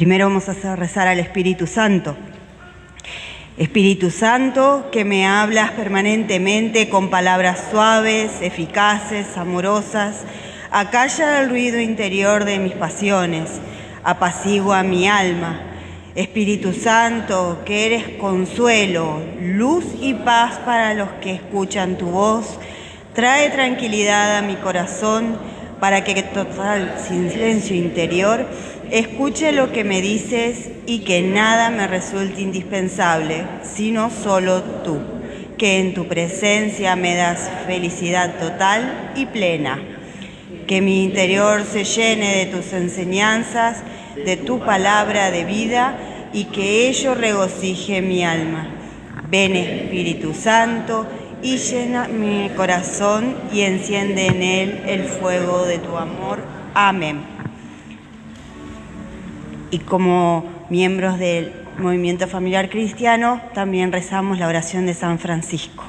Primero vamos a hacer rezar al Espíritu Santo. Espíritu Santo, que me hablas permanentemente con palabras suaves, eficaces, amorosas, acalla el ruido interior de mis pasiones, apacigua mi alma. Espíritu Santo, que eres consuelo, luz y paz para los que escuchan tu voz, trae tranquilidad a mi corazón para que total silencio interior escuche lo que me dices y que nada me resulte indispensable, sino solo tú, que en tu presencia me das felicidad total y plena. Que mi interior se llene de tus enseñanzas, de tu palabra de vida y que ello regocije mi alma. Ven, Espíritu Santo, y llena mi corazón y enciende en él el fuego de tu amor. Amén. Y como miembros del Movimiento Familiar Cristiano, también rezamos la oración de San Francisco.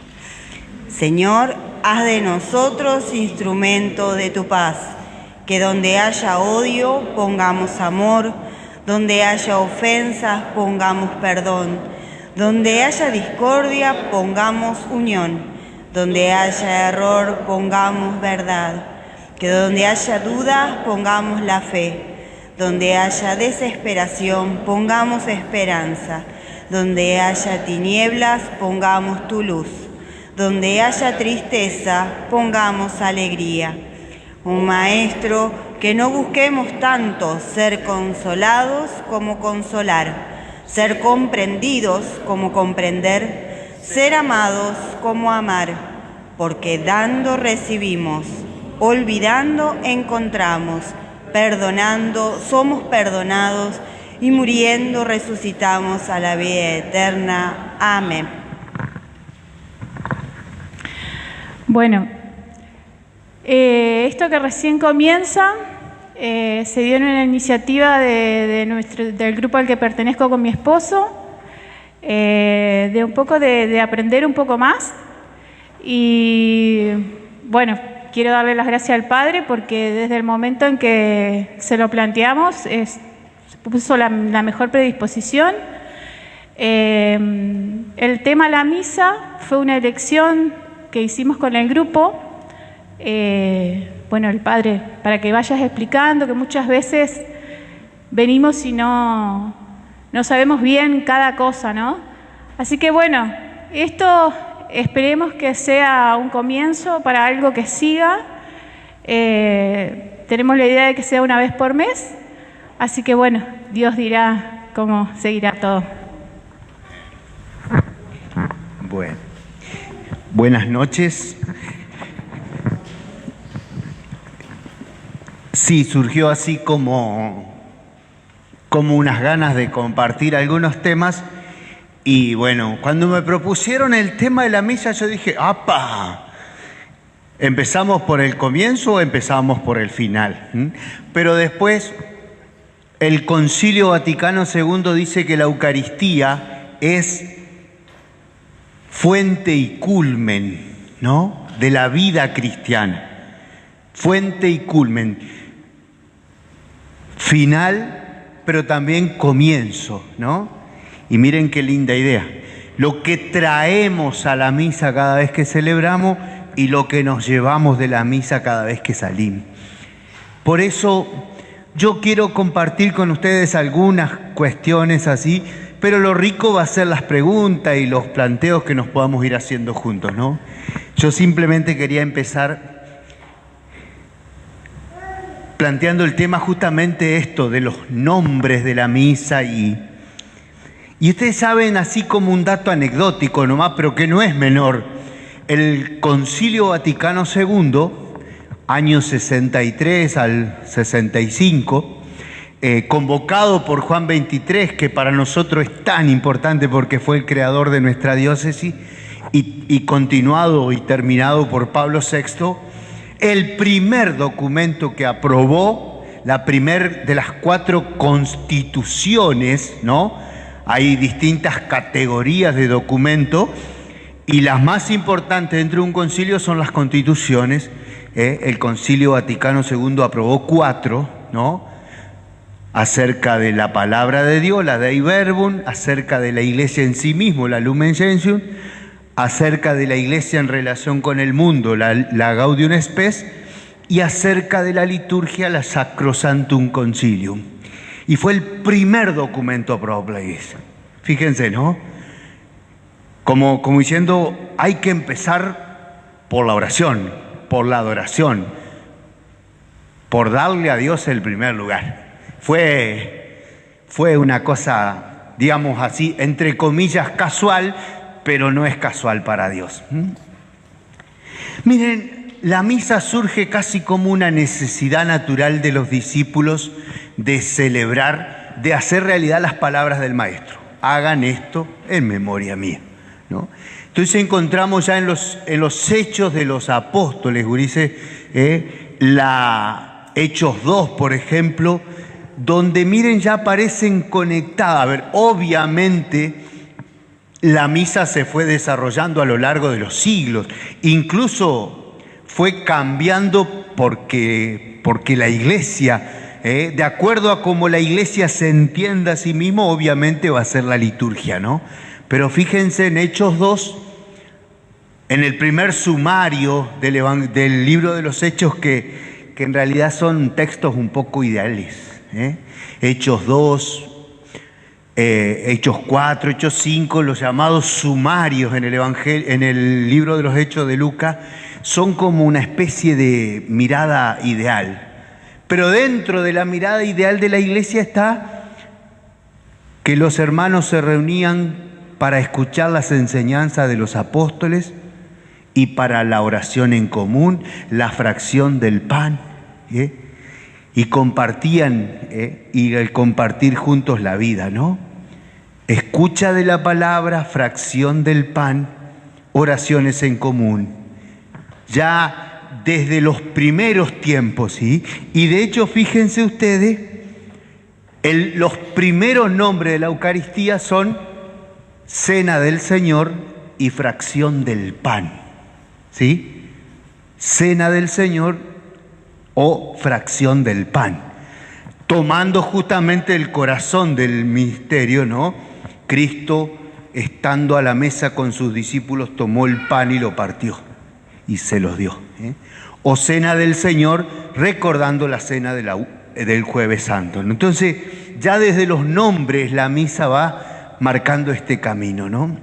Señor, haz de nosotros instrumento de tu paz, que donde haya odio, pongamos amor, donde haya ofensas, pongamos perdón, donde haya discordia, pongamos unión, donde haya error, pongamos verdad, que donde haya duda, pongamos la fe, donde haya desesperación, pongamos esperanza, donde haya tinieblas, pongamos tu luz, donde haya tristeza, pongamos alegría. Un maestro, que no busquemos tanto ser consolados como consolar, ser comprendidos como comprender, ser amados como amar, porque dando recibimos, olvidando encontramos, perdonando somos perdonados y muriendo resucitamos a la vida eterna. Amén. Bueno, esto que recién comienza se dio en una iniciativa del grupo al que pertenezco con mi esposo, de un poco de aprender un poco más. Y bueno, quiero darle las gracias al Padre porque desde el momento en que se lo planteamos se puso la mejor predisposición. El tema la misa fue una elección que hicimos con el grupo. Bueno, el Padre, para que vayas explicando que muchas veces venimos y no sabemos bien cada cosa, ¿no? Así que bueno, esto esperemos que sea un comienzo para algo que siga. Tenemos la idea de que sea una vez por mes, así que bueno, Dios dirá cómo seguirá todo. Bueno, buenas noches. Sí, surgió así como unas ganas de compartir algunos temas. Y bueno, cuando me propusieron el tema de la misa, yo dije, ¡apa! ¿Empezamos por el comienzo o empezamos por el final? Pero después, el Concilio Vaticano II dice que la Eucaristía es fuente y culmen, ¿no?, de la vida cristiana. Fuente y culmen. Final, pero también comienzo, ¿no? Y miren qué linda idea. Lo que traemos a la misa cada vez que celebramos y lo que nos llevamos de la misa cada vez que salimos. Por eso yo quiero compartir con ustedes algunas cuestiones así, pero lo rico va a ser las preguntas y los planteos que nos podamos ir haciendo juntos, ¿no? Yo simplemente quería empezar planteando el tema justamente esto de los nombres de la misa y ustedes saben, así como un dato anecdótico nomás, pero que no es menor, el Concilio Vaticano II, años 63 al 65, convocado por Juan XXIII, que para nosotros es tan importante porque fue el creador de nuestra diócesis, y continuado y terminado por Pablo VI, el primer documento que aprobó, la primer de las 4 constituciones, ¿no? Hay distintas categorías de documento y las más importantes dentro de un concilio son las constituciones. El Concilio Vaticano II aprobó 4, ¿no? acerca de la palabra de Dios, la Dei Verbum, acerca de la iglesia en sí mismo, la Lumen Gentium, acerca de la iglesia en relación con el mundo, la Gaudium Spes, y acerca de la liturgia, la Sacrosanctum Concilium. Y fue el primer documento aprobado por la iglesia. Fíjense, ¿no? Como diciendo, hay que empezar por la oración, por la adoración, por darle a Dios el primer lugar. Fue una cosa, digamos así, entre comillas, casual, pero no es casual para Dios. Miren, la misa surge casi como una necesidad natural de los discípulos de celebrar, de hacer realidad las palabras del Maestro. Hagan esto en memoria mía, ¿no? Entonces encontramos ya en los hechos de los apóstoles, gurises, Hechos 2, por ejemplo, donde miren ya aparecen conectadas. A ver, obviamente la misa se fue desarrollando a lo largo de los siglos, incluso fue cambiando porque la iglesia, de acuerdo a cómo la iglesia se entienda a sí misma, obviamente va a ser la liturgia, ¿no? Pero fíjense en Hechos 2, en el primer sumario del libro de los Hechos, que en realidad son textos un poco ideales. Hechos 2, Hechos 4, Hechos 5, los llamados sumarios en el libro de los Hechos de Lucas, son como una especie de mirada ideal. Pero dentro de la mirada ideal de la iglesia está que los hermanos se reunían para escuchar las enseñanzas de los apóstoles y para la oración en común, la fracción del pan, y compartían, y el compartir juntos la vida, ¿no? Escucha de la palabra, fracción del pan, oraciones en común. Ya desde los primeros tiempos, ¿sí? Y de hecho, fíjense ustedes, los primeros nombres de la Eucaristía son Cena del Señor y fracción del pan, ¿sí? Cena del Señor o fracción del pan, tomando justamente el corazón del misterio, ¿no? Cristo, estando a la mesa con sus discípulos, tomó el pan y lo partió y se los dio. O Cena del Señor, recordando la cena del Jueves Santo. Entonces, ya desde los nombres la misa va marcando este camino, ¿no?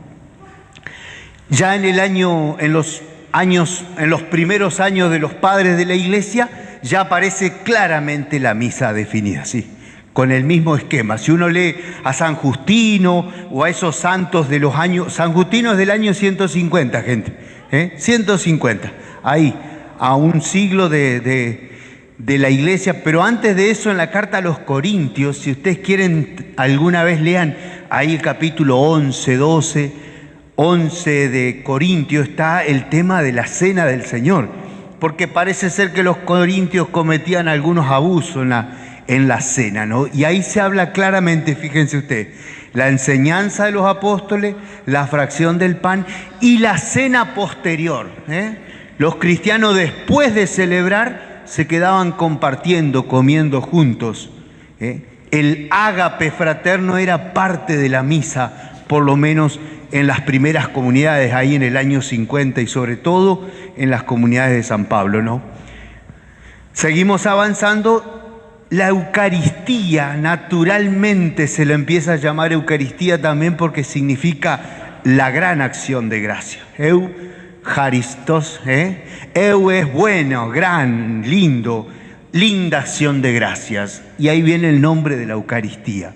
Ya en los primeros años de los padres de la Iglesia, ya aparece claramente la misa definida, sí, con el mismo esquema. Si uno lee a San Justino o a esos santos de los años... San Justino es del año 150, gente, 150, ahí, a un siglo de la Iglesia. Pero antes de eso, en la carta a los Corintios, si ustedes quieren alguna vez lean ahí el capítulo 11, 12, 11 de Corintios, está el tema de la Cena del Señor, porque parece ser que los corintios cometían algunos abusos en la cena, ¿no? Y ahí se habla claramente, fíjense ustedes, la enseñanza de los apóstoles, la fracción del pan y la cena posterior. Los cristianos, después de celebrar, se quedaban compartiendo, comiendo juntos. El ágape fraterno era parte de la misa, por lo menos en las primeras comunidades, ahí en el año 50, y sobre todo en las comunidades de San Pablo, ¿no? Seguimos avanzando. La Eucaristía, naturalmente se le empieza a llamar Eucaristía también porque significa la gran acción de gracia. Eucharistos, Eu es bueno, gran, lindo, linda acción de gracias. Y ahí viene el nombre de la Eucaristía.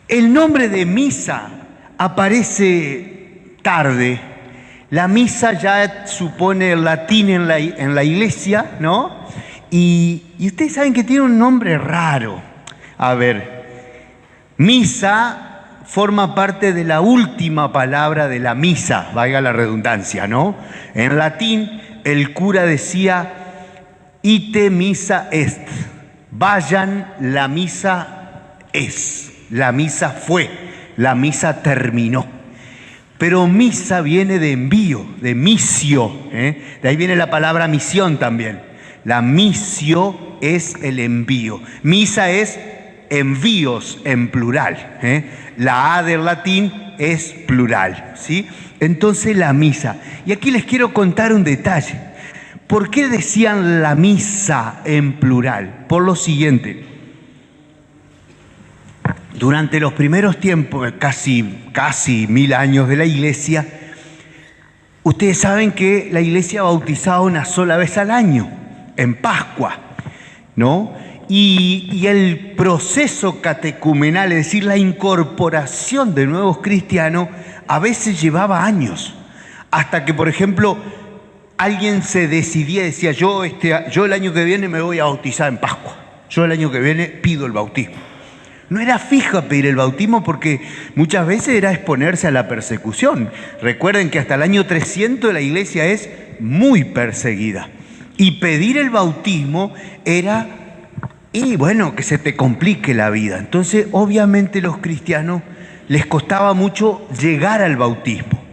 El nombre de misa aparece tarde. La misa ya supone el latín en la iglesia, ¿no? Y ustedes saben que tiene un nombre raro. A ver, misa forma parte de la última palabra de la misa, valga la redundancia, ¿no? En latín, el cura decía, ite missa est, vayan, la misa es, la misa fue, la misa terminó. Pero misa viene de envío, de misio, de ahí viene la palabra misión también. La misio es el envío. Misa es envíos en plural. La A del latín es plural, ¿sí? Entonces la misa. Y aquí les quiero contar un detalle. ¿Por qué decían la misa en plural? Por lo siguiente. Durante los primeros tiempos, casi 1000 años de la Iglesia, ustedes saben que la Iglesia bautizaba una sola vez al año, en Pascua, ¿no? Y el proceso catecumenal, es decir, la incorporación de nuevos cristianos, a veces llevaba años. Hasta que, por ejemplo, alguien se decidía y decía, yo el año que viene me voy a bautizar en Pascua. Yo el año que viene pido el bautismo. No era fija pedir el bautismo porque muchas veces era exponerse a la persecución. Recuerden que hasta el año 300 la iglesia es muy perseguida. Y pedir el bautismo era, que se te complique la vida. Entonces, obviamente los cristianos les costaba mucho llegar al bautismo.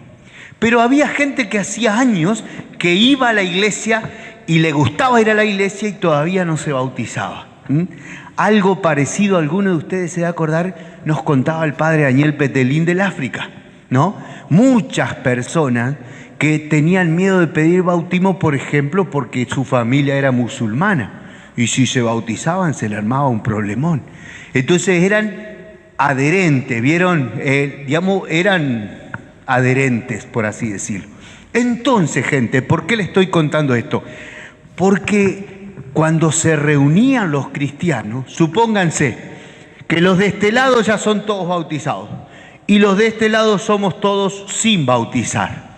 Pero había gente que hacía años que iba a la iglesia y le gustaba ir a la iglesia y todavía no se bautizaba. Algo parecido, alguno de ustedes se va a acordar, nos contaba el padre Daniel Petelín del África, ¿no? Muchas personas que tenían miedo de pedir bautismo, por ejemplo, porque su familia era musulmana. Y si se bautizaban, se le armaba un problemón. Entonces eran adherentes, eran adherentes, por así decirlo. Entonces, gente, ¿por qué le estoy contando esto? Porque cuando se reunían los cristianos, supónganse que los de este lado ya son todos bautizados y los de este lado somos todos sin bautizar.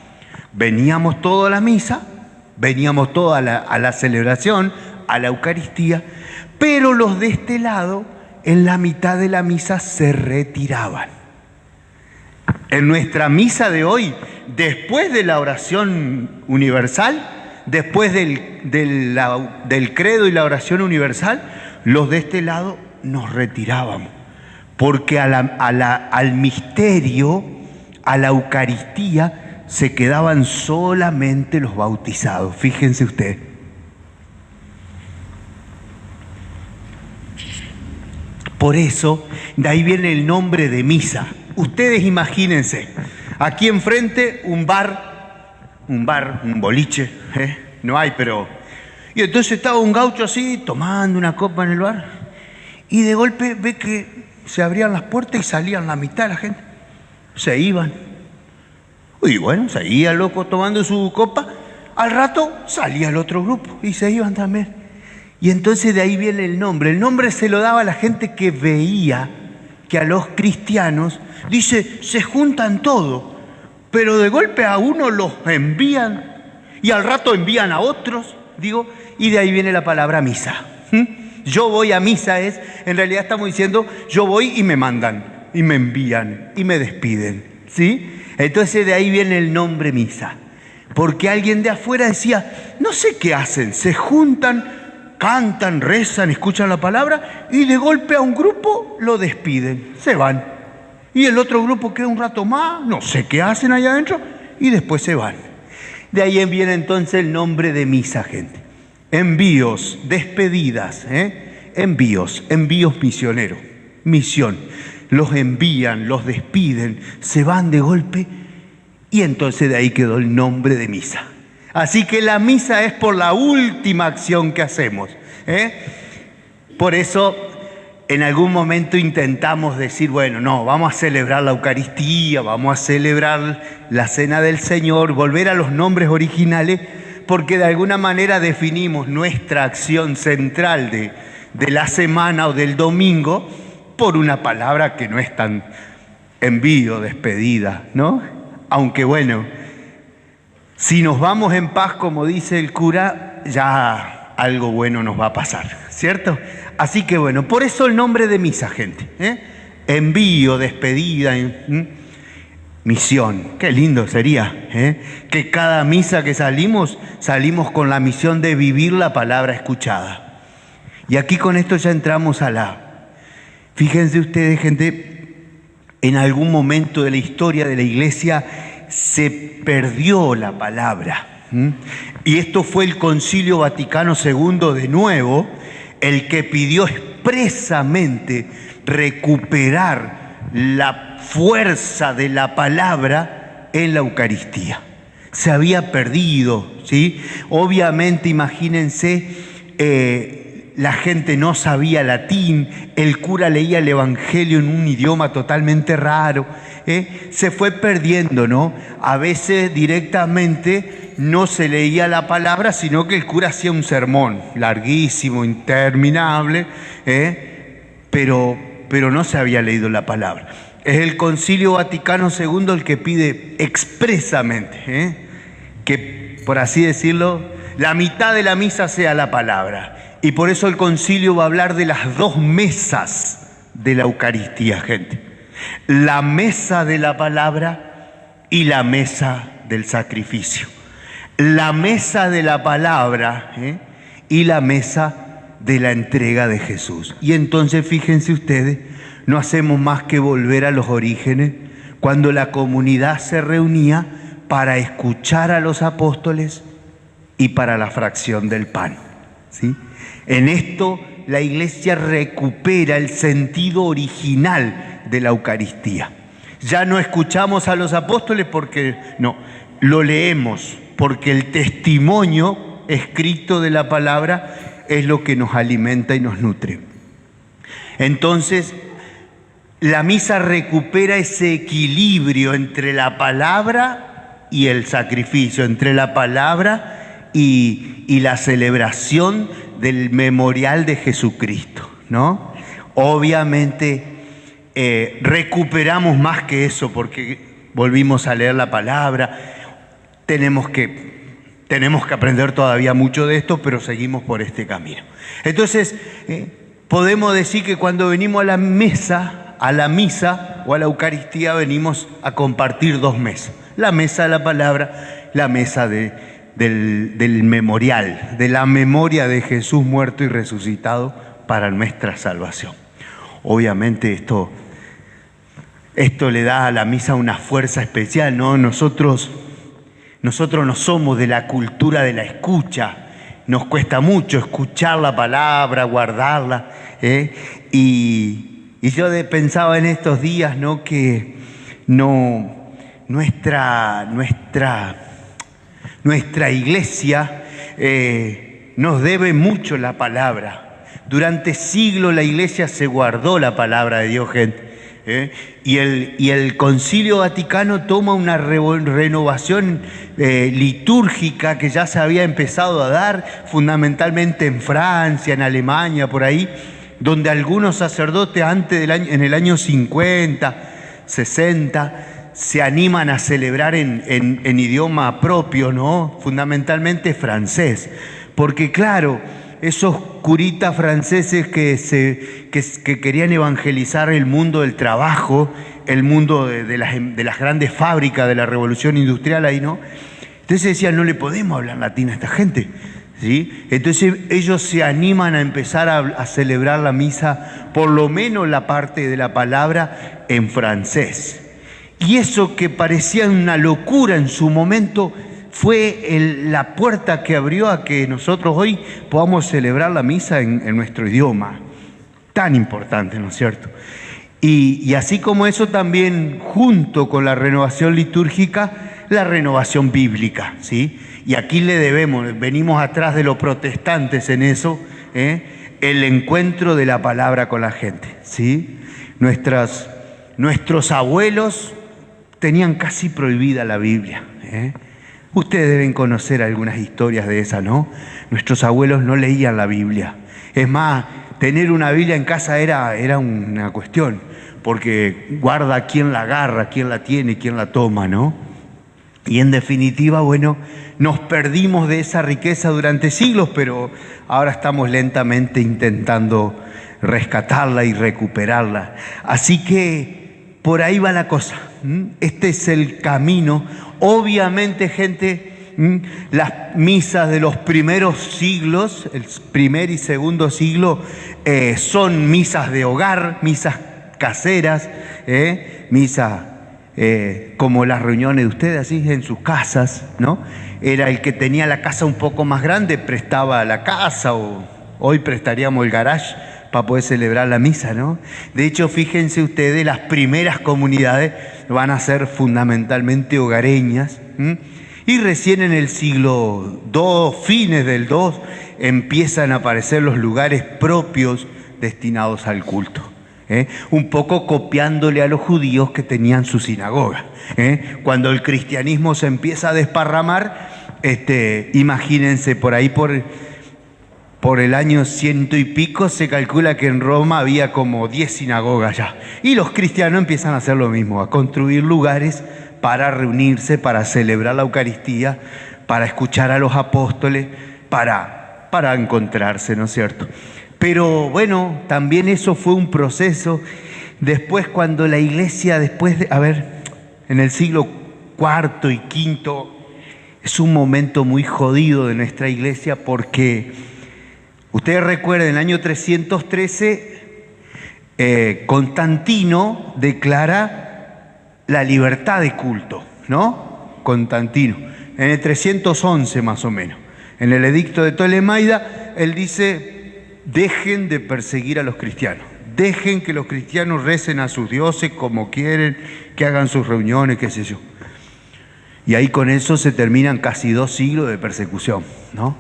Veníamos todos a la misa, veníamos todos a la celebración, a la Eucaristía, pero los de este lado, en la mitad de la misa, se retiraban. En nuestra misa de hoy, después de la oración universal, después del credo y la oración universal, los de este lado nos retirábamos, porque al misterio, a la Eucaristía, se quedaban solamente los bautizados. Fíjense ustedes. Por eso, de ahí viene el nombre de misa. Ustedes imagínense, aquí enfrente un boliche, no hay, pero... Y entonces estaba un gaucho así, tomando una copa en el bar, y de golpe ve que se abrían las puertas y salían la mitad de la gente. Se iban. Y bueno, seguía el loco tomando su copa, al rato salía el otro grupo y se iban también. Y entonces de ahí viene el nombre. El nombre se lo daba a la gente que veía que a los cristianos, dice, se juntan todos, pero de golpe a uno los envían y al rato envían a otros, y de ahí viene la palabra misa. Yo voy a misa en realidad estamos diciendo, yo voy y me mandan, y me envían, y me despiden, ¿sí? Entonces de ahí viene el nombre misa, porque alguien de afuera decía, no sé qué hacen, se juntan, cantan, rezan, escuchan la palabra, y de golpe a un grupo lo despiden, se van. Y el otro grupo queda un rato más, no sé qué hacen allá adentro, y después se van. De ahí viene entonces el nombre de misa, gente. Envíos, despedidas, envíos misioneros, misión. Los envían, los despiden, se van de golpe, y entonces de ahí quedó el nombre de misa. Así que la misa es por la última acción que hacemos. Por eso en algún momento intentamos decir, bueno, no, vamos a celebrar la Eucaristía, vamos a celebrar la Cena del Señor, volver a los nombres originales, porque de alguna manera definimos nuestra acción central de la semana o del domingo por una palabra que no es tan envío, despedida, ¿no? Aunque bueno, si nos vamos en paz, como dice el cura, ya algo bueno nos va a pasar, ¿cierto? Así que bueno, por eso el nombre de misa, gente. Envío, despedida, misión. Qué lindo sería, que cada misa que salimos con la misión de vivir la palabra escuchada. Y aquí con esto ya entramos Fíjense ustedes, gente, en algún momento de la historia de la iglesia se perdió la palabra. Y esto fue el Concilio Vaticano II de nuevo, el que pidió expresamente recuperar la fuerza de la palabra en la Eucaristía. Se había perdido, ¿sí? Obviamente, imagínense, la gente no sabía latín, el cura leía el Evangelio en un idioma totalmente raro, se fue perdiendo, ¿no? A veces directamente no se leía la palabra, sino que el cura hacía un sermón larguísimo, interminable, pero no se había leído la palabra. Es el Concilio Vaticano II el que pide expresamente que, por así decirlo, la mitad de la misa sea la palabra. Y por eso el concilio va a hablar de las dos mesas de la Eucaristía, gente. La mesa de la palabra y la mesa del sacrificio. La mesa de la palabra y la mesa de la entrega de Jesús. Y entonces, fíjense ustedes, no hacemos más que volver a los orígenes, cuando la comunidad se reunía para escuchar a los apóstoles y para la fracción del pan, ¿sí? En esto la Iglesia recupera el sentido original de la Eucaristía. Ya no escuchamos a los apóstoles porque no, lo leemos, porque el testimonio escrito de la palabra es lo que nos alimenta y nos nutre. Entonces, la misa recupera ese equilibrio entre la palabra y el sacrificio, entre la palabra y la celebración del memorial de Jesucristo, ¿no? Obviamente recuperamos más que eso, porque volvimos a leer la palabra. Tenemos que aprender todavía mucho de esto, pero seguimos por este camino. Entonces, podemos decir que cuando venimos a la misa o a la Eucaristía, venimos a compartir dos mesas: la mesa de la palabra, la mesa del memorial, de la memoria de Jesús muerto y resucitado para nuestra salvación. Obviamente esto le da a la misa una fuerza especial, ¿no? Nosotros no somos de la cultura de la escucha, nos cuesta mucho escuchar la palabra, guardarla, y yo pensaba en estos días, ¿no? Que nuestra Iglesia nos debe mucho la palabra. Durante siglos la Iglesia se guardó la palabra de Dios, gente. Y el Concilio Vaticano toma una renovación litúrgica que ya se había empezado a dar fundamentalmente en Francia, en Alemania, por ahí, donde algunos sacerdotes en el año 50, 60, se animan a celebrar en idioma propio, ¿no? Fundamentalmente francés. Porque claro, esos curitas franceses que querían evangelizar el mundo del trabajo, el mundo de las grandes fábricas de la revolución industrial ahí, ¿no? Entonces decían, no le podemos hablar latín a esta gente, ¿sí? Entonces ellos se animan a empezar a celebrar la misa, por lo menos la parte de la palabra, en francés. Y eso que parecía una locura en su momento fue la puerta que abrió a que nosotros hoy podamos celebrar la misa en nuestro idioma. Tan importante, ¿no es cierto? Y así como eso, también junto con la renovación litúrgica, la renovación bíblica, ¿sí? Y aquí venimos atrás de los protestantes en eso, el encuentro de la palabra con la gente, ¿sí? Nuestros abuelos tenían casi prohibida la Biblia, Ustedes deben conocer algunas historias de esas, ¿no? Nuestros abuelos no leían la Biblia. Es más, tener una Biblia en casa era una cuestión, porque guarda quién la agarra, quién la tiene, quién la toma, ¿no? Y en definitiva, bueno, nos perdimos de esa riqueza durante siglos, pero ahora estamos lentamente intentando rescatarla y recuperarla. Así que por ahí va la cosa. Este es el camino. Obviamente, gente, las misas de los primeros siglos, el primer y segundo siglo, son misas de hogar, misas caseras, misas como las reuniones de ustedes, así en sus casas, ¿no? Era el que tenía la casa un poco más grande, prestaba la casa, o hoy prestaríamos el garage poder celebrar la misa, ¿no? De hecho, fíjense ustedes, las primeras comunidades van a ser fundamentalmente hogareñas, y recién en el siglo II, fines del II, empiezan a aparecer los lugares propios destinados al culto. Un poco copiándole a los judíos que tenían su sinagoga. Cuando el cristianismo se empieza a desparramar, imagínense, por ahí por el año 100 y pico se calcula que en Roma había como 10 sinagogas ya. Y los cristianos empiezan a hacer lo mismo, a construir lugares para reunirse, para celebrar la Eucaristía, para escuchar a los apóstoles, para encontrarse, ¿no es cierto? Pero bueno, también eso fue un proceso. Después, cuando la iglesia, en el siglo IV y V, es un momento muy jodido de nuestra iglesia porque, ustedes recuerden, en el año 313, Constantino declara la libertad de culto, ¿no? Constantino, en el 311 más o menos, en el edicto de Ptolemaida, él dice: dejen de perseguir a los cristianos, dejen que los cristianos recen a sus dioses como quieren, que hagan sus reuniones, qué sé yo. Y ahí con eso se terminan casi 2 siglos de persecución, ¿no?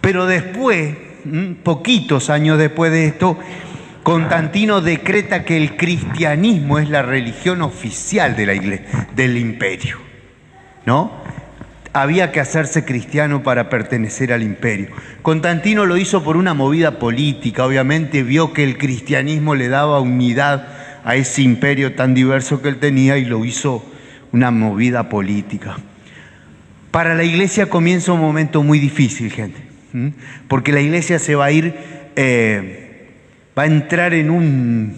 Pero después, poquitos años después de esto, Constantino decreta que el cristianismo es la religión oficial de la iglesia, del imperio, ¿no? Había que hacerse cristiano para pertenecer al imperio. Constantino lo hizo por una movida política, obviamente vio que el cristianismo le daba unidad a ese imperio tan diverso que él tenía y lo hizo una movida política. Para la iglesia comienza un momento muy difícil, gente, porque la iglesia se va a ir, va a entrar en un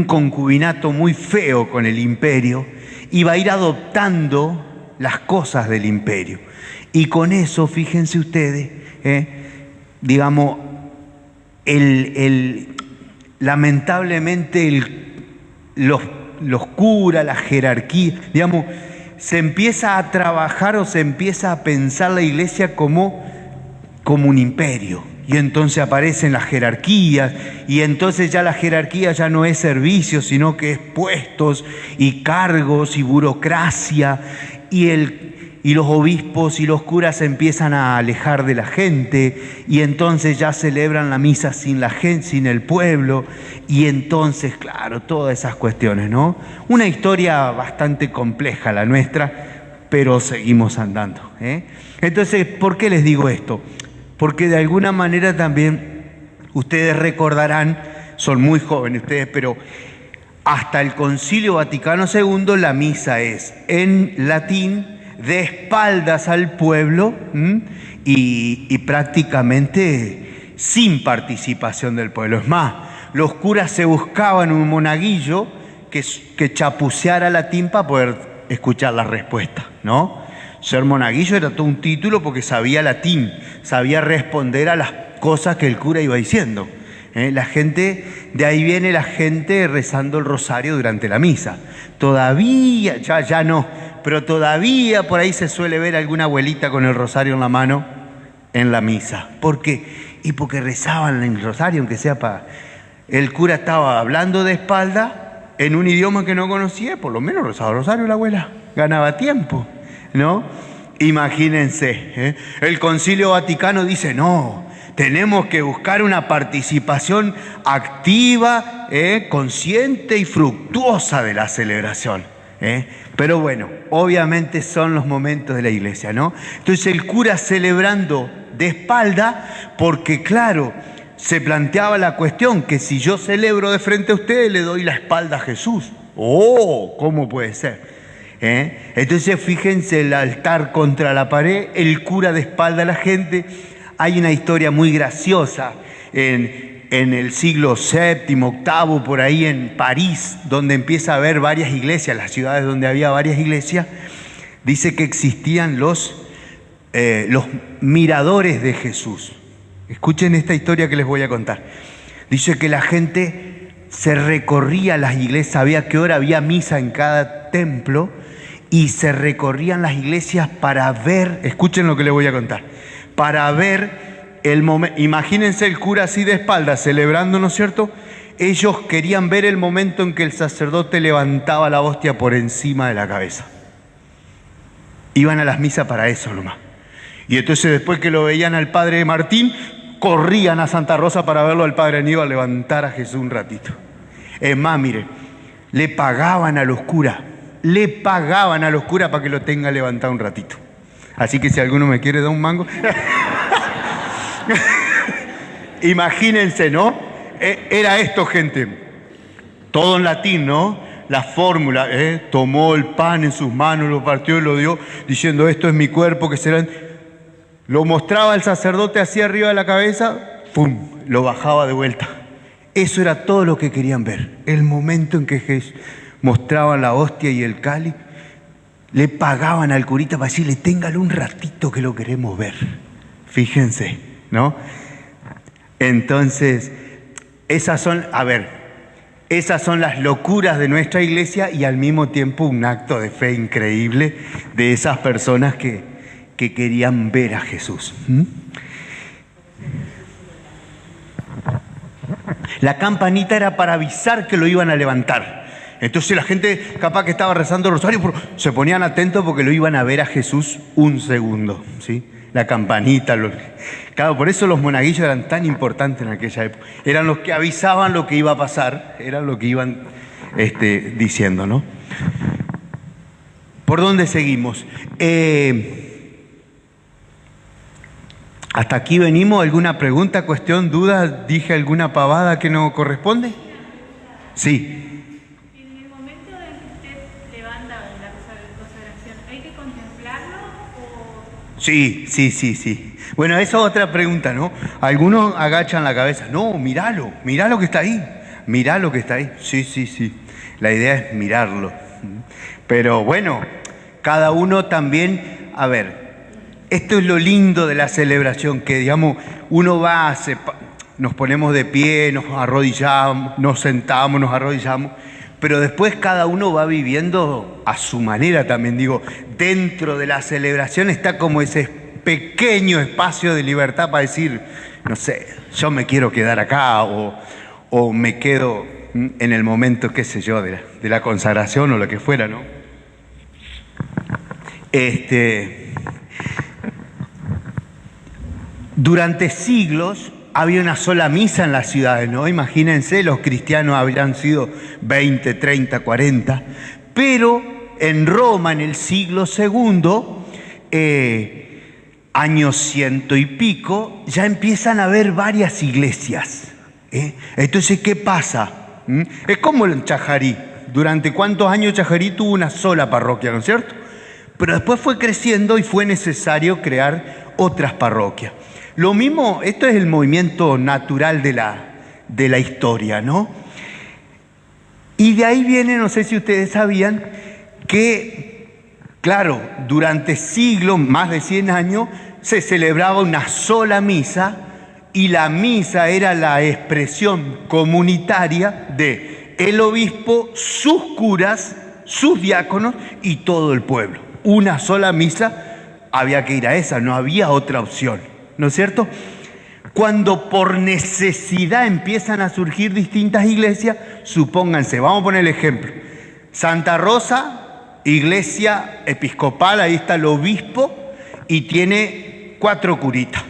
concubinato muy feo con el imperio y va a ir adoptando las cosas del imperio. Y con eso, fíjense ustedes, digamos, lamentablemente los curas, la jerarquía, digamos, se empieza a trabajar o se empieza a pensar la iglesia como un imperio. Y entonces aparecen las jerarquías, y entonces ya la jerarquía ya no es servicio, sino que es puestos y cargos y burocracia, y los obispos y los curas se empiezan a alejar de la gente, y entonces ya celebran la misa sin la gente, sin el pueblo, y entonces, claro, todas esas cuestiones, ¿no? Una historia bastante compleja la nuestra, pero seguimos andando, Entonces, ¿por qué les digo esto? Porque de alguna manera también ustedes recordarán, son muy jóvenes ustedes, pero hasta el Concilio Vaticano II la misa es en latín, de espaldas al pueblo, y prácticamente sin participación del pueblo. Es más, los curas se buscaban un monaguillo que chapuceara latín para poder escuchar la respuesta, ¿no? Ser monaguillo era todo un título porque sabía latín, sabía responder a las cosas que el cura iba diciendo. La gente, de ahí viene la gente rezando el rosario durante la misa. Todavía, ya no, pero todavía por ahí se suele ver alguna abuelita con el rosario en la mano en la misa. ¿Por qué? Y porque rezaban el rosario, aunque sea para... El cura estaba hablando de espalda en un idioma que no conocía, por lo menos rezaba el rosario la abuela, ganaba tiempo, ¿no? Imagínense, el Concilio Vaticano dice, no, tenemos que buscar una participación activa, consciente y fructuosa de la celebración. Pero bueno, obviamente son los momentos de la iglesia, ¿no? Entonces el cura celebrando de espalda, porque claro, se planteaba la cuestión que si yo celebro de frente a ustedes, le doy la espalda a Jesús. ¡Oh! ¿Cómo puede ser? Entonces fíjense, el altar contra la pared, el cura de espalda a la gente. Hay una historia muy graciosa en el siglo VII, VIII, por ahí en París, donde empieza a haber varias iglesias, las ciudades donde había varias iglesias, dice que existían los miradores de Jesús. Escuchen esta historia que les voy a contar. Dice que la gente se recorría las iglesias, sabía qué hora había misa en cada templo, y se recorrían las iglesias para ver, escuchen lo que les voy a contar, para ver imagínense el cura así de espaldas celebrando, ¿no es cierto? Ellos querían ver el momento en que el sacerdote levantaba la hostia por encima de la cabeza. Iban a las misas para eso nomás. Y entonces después que lo veían al padre Martín, corrían a Santa Rosa para verlo al padre Aníbal levantar a Jesús un ratito. Es más, mire, le pagaban a los curas para que lo tenga levantado un ratito. Así que si alguno me quiere dar un mango... Imagínense, ¿no? Era esto, gente. Todo en latín, ¿no? La fórmula, tomó el pan en sus manos, lo partió y lo dio, diciendo, esto es mi cuerpo, que será... Lo mostraba el sacerdote así arriba de la cabeza, ¡pum!, lo bajaba de vuelta. Eso era todo lo que querían ver. El momento en que Jesús mostraban la hostia y el cáliz, le pagaban al curita para decirle, téngalo un ratito que lo queremos ver. Fíjense, ¿no? Entonces, esas son las locuras de nuestra iglesia y al mismo tiempo un acto de fe increíble de esas personas que querían ver a Jesús. La campanita era para avisar que lo iban a levantar. Entonces la gente capaz que estaba rezando el rosario, se ponían atentos porque lo iban a ver a Jesús un segundo, ¿sí? La campanita. Claro, por eso los monaguillos eran tan importantes en aquella época. Eran los que avisaban lo que iba a pasar, eran lo que iban diciendo, ¿no? ¿Por dónde seguimos? ¿Hasta aquí venimos? ¿Alguna pregunta, cuestión, duda? ¿Dije alguna pavada que no corresponde? Sí. En el momento en que usted levanta la consagración, ¿hay que contemplarlo o...? Sí. Bueno, esa es otra pregunta, ¿no? Algunos agachan la cabeza. No, mirá lo que está ahí. Mirá lo que está ahí. Sí. La idea es mirarlo. Pero bueno, cada uno también, a ver, esto es lo lindo de la celebración, que digamos, uno va, nos ponemos de pie, nos arrodillamos, nos sentamos, nos arrodillamos, pero después cada uno va viviendo a su manera también. Digo, dentro de la celebración está como ese pequeño espacio de libertad para decir, no sé, yo me quiero quedar acá o me quedo en el momento, qué sé yo, de la consagración o lo que fuera, ¿no? Durante siglos había una sola misa en las ciudades, ¿no? Imagínense, los cristianos habrían sido 20, 30, 40, pero en Roma, en el siglo II, años 100 y pico, ya empiezan a haber varias iglesias. Entonces, ¿qué pasa? Es como en Chajarí. ¿Durante cuántos años Chajarí tuvo una sola parroquia, no es cierto? Pero después fue creciendo y fue necesario crear otras parroquias. Lo mismo, esto es el movimiento natural de la historia, ¿no? Y de ahí viene, no sé si ustedes sabían, que, claro, durante siglos, más de 100 años, se celebraba una sola misa y la misa era la expresión comunitaria de el obispo, sus curas, sus diáconos y todo el pueblo. Una sola misa, había que ir a esa, no había otra opción. ¿No es cierto? Cuando por necesidad empiezan a surgir distintas iglesias, supónganse, vamos a poner el ejemplo. Santa Rosa, iglesia episcopal, ahí está el obispo y tiene 4 curitas.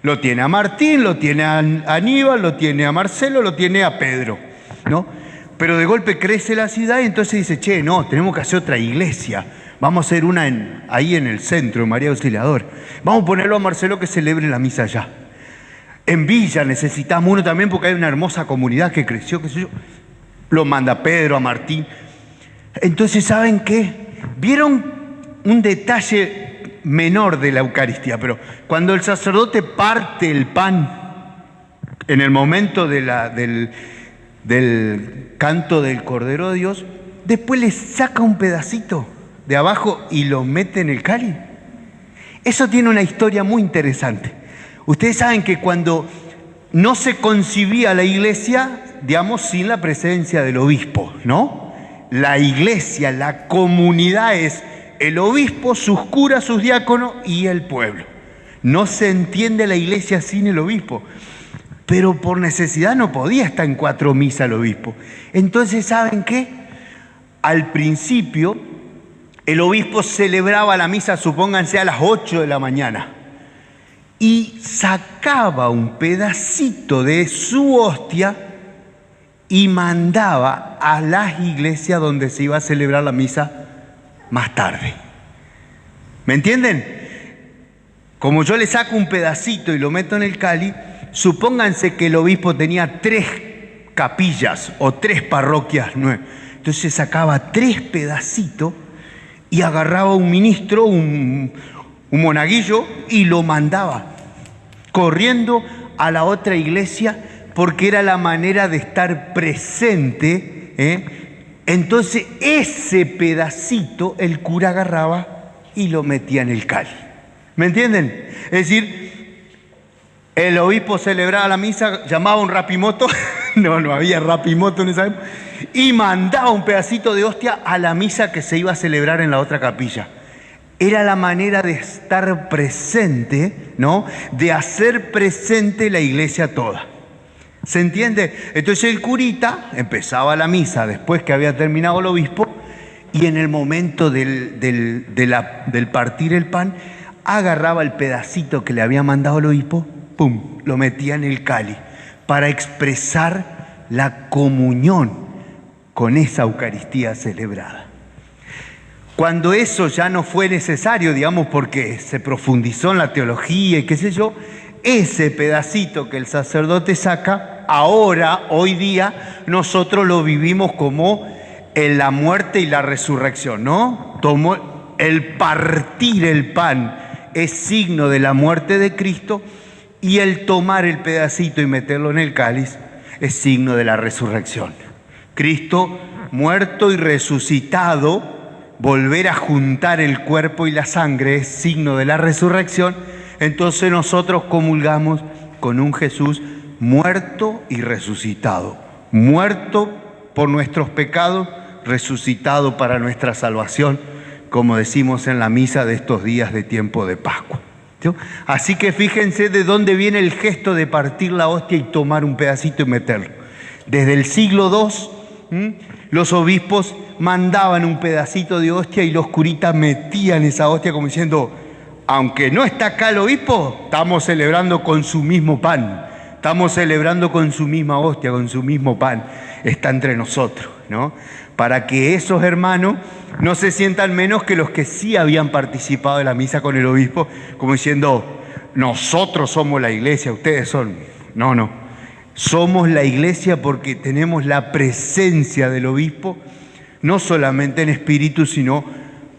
Lo tiene a Martín, lo tiene a Aníbal, lo tiene a Marcelo, lo tiene a Pedro, ¿no? Pero de golpe crece la ciudad y entonces dice, che, no, tenemos que hacer otra iglesia. Vamos a hacer una ahí en el centro, María Auxiliadora. Vamos a ponerlo a Marcelo que celebre la misa allá. En Villa necesitamos uno también porque hay una hermosa comunidad que creció, qué sé yo. Lo manda Pedro, a Martín. Entonces, ¿saben qué? Vieron un detalle menor de la Eucaristía, pero cuando el sacerdote parte el pan en el momento del canto del Cordero de Dios, después le saca un pedacito de abajo y lo mete en el cáliz. Eso tiene una historia muy interesante. Ustedes saben que cuando no se concibía la iglesia, digamos, sin la presencia del obispo, ¿no? La iglesia, la comunidad es el obispo, sus curas, sus diáconos y el pueblo. No se entiende la iglesia sin el obispo. Pero por necesidad no podía estar en 4 misas el obispo. Entonces, ¿saben qué? Al principio, el obispo celebraba la misa, supónganse, a las 8 de la mañana. Y sacaba un pedacito de su hostia y mandaba a las iglesias donde se iba a celebrar la misa más tarde. ¿Me entienden? Como yo le saco un pedacito y lo meto en el cáliz, supónganse que el obispo tenía 3 capillas o 3 parroquias nuevas. Entonces sacaba 3 pedacitos y agarraba un ministro, un monaguillo, y lo mandaba corriendo a la otra iglesia porque era la manera de estar presente. Entonces ese pedacito el cura agarraba y lo metía en el cáliz. ¿Me entienden? Es decir, el obispo celebraba la misa, llamaba a un rapimoto, no había rapimoto en esa época, y mandaba un pedacito de hostia a la misa que se iba a celebrar en la otra capilla. Era la manera de estar presente, ¿no? De hacer presente la iglesia toda. ¿Se entiende? Entonces el curita empezaba la misa después que había terminado el obispo, y en el momento del partir el pan, agarraba el pedacito que le había mandado el obispo, ¡pum!, lo metía en el cáliz para expresar la comunión con esa Eucaristía celebrada. Cuando eso ya no fue necesario, digamos, porque se profundizó en la teología y qué sé yo, ese pedacito que el sacerdote saca, ahora, hoy día, nosotros lo vivimos como en la muerte y la resurrección, ¿no? El partir el pan es signo de la muerte de Cristo, y el tomar el pedacito y meterlo en el cáliz es signo de la resurrección. Cristo muerto y resucitado, volver a juntar el cuerpo y la sangre es signo de la resurrección. Entonces nosotros comulgamos con un Jesús muerto y resucitado, muerto por nuestros pecados, resucitado para nuestra salvación, como decimos en la misa de estos días de tiempo de Pascua. ¿Sí? Así que fíjense de dónde viene el gesto de partir la hostia y tomar un pedacito y meterlo. Desde el siglo II, los obispos mandaban un pedacito de hostia y los curitas metían esa hostia como diciendo, aunque no está acá el obispo, estamos celebrando con su mismo pan, estamos celebrando con su misma hostia, con su mismo pan, está entre nosotros, ¿no? Para que esos hermanos no se sientan menos que los que sí habían participado de la misa con el obispo, como diciendo, nosotros somos la iglesia, ustedes son... No, somos la iglesia porque tenemos la presencia del obispo, no solamente en espíritu, sino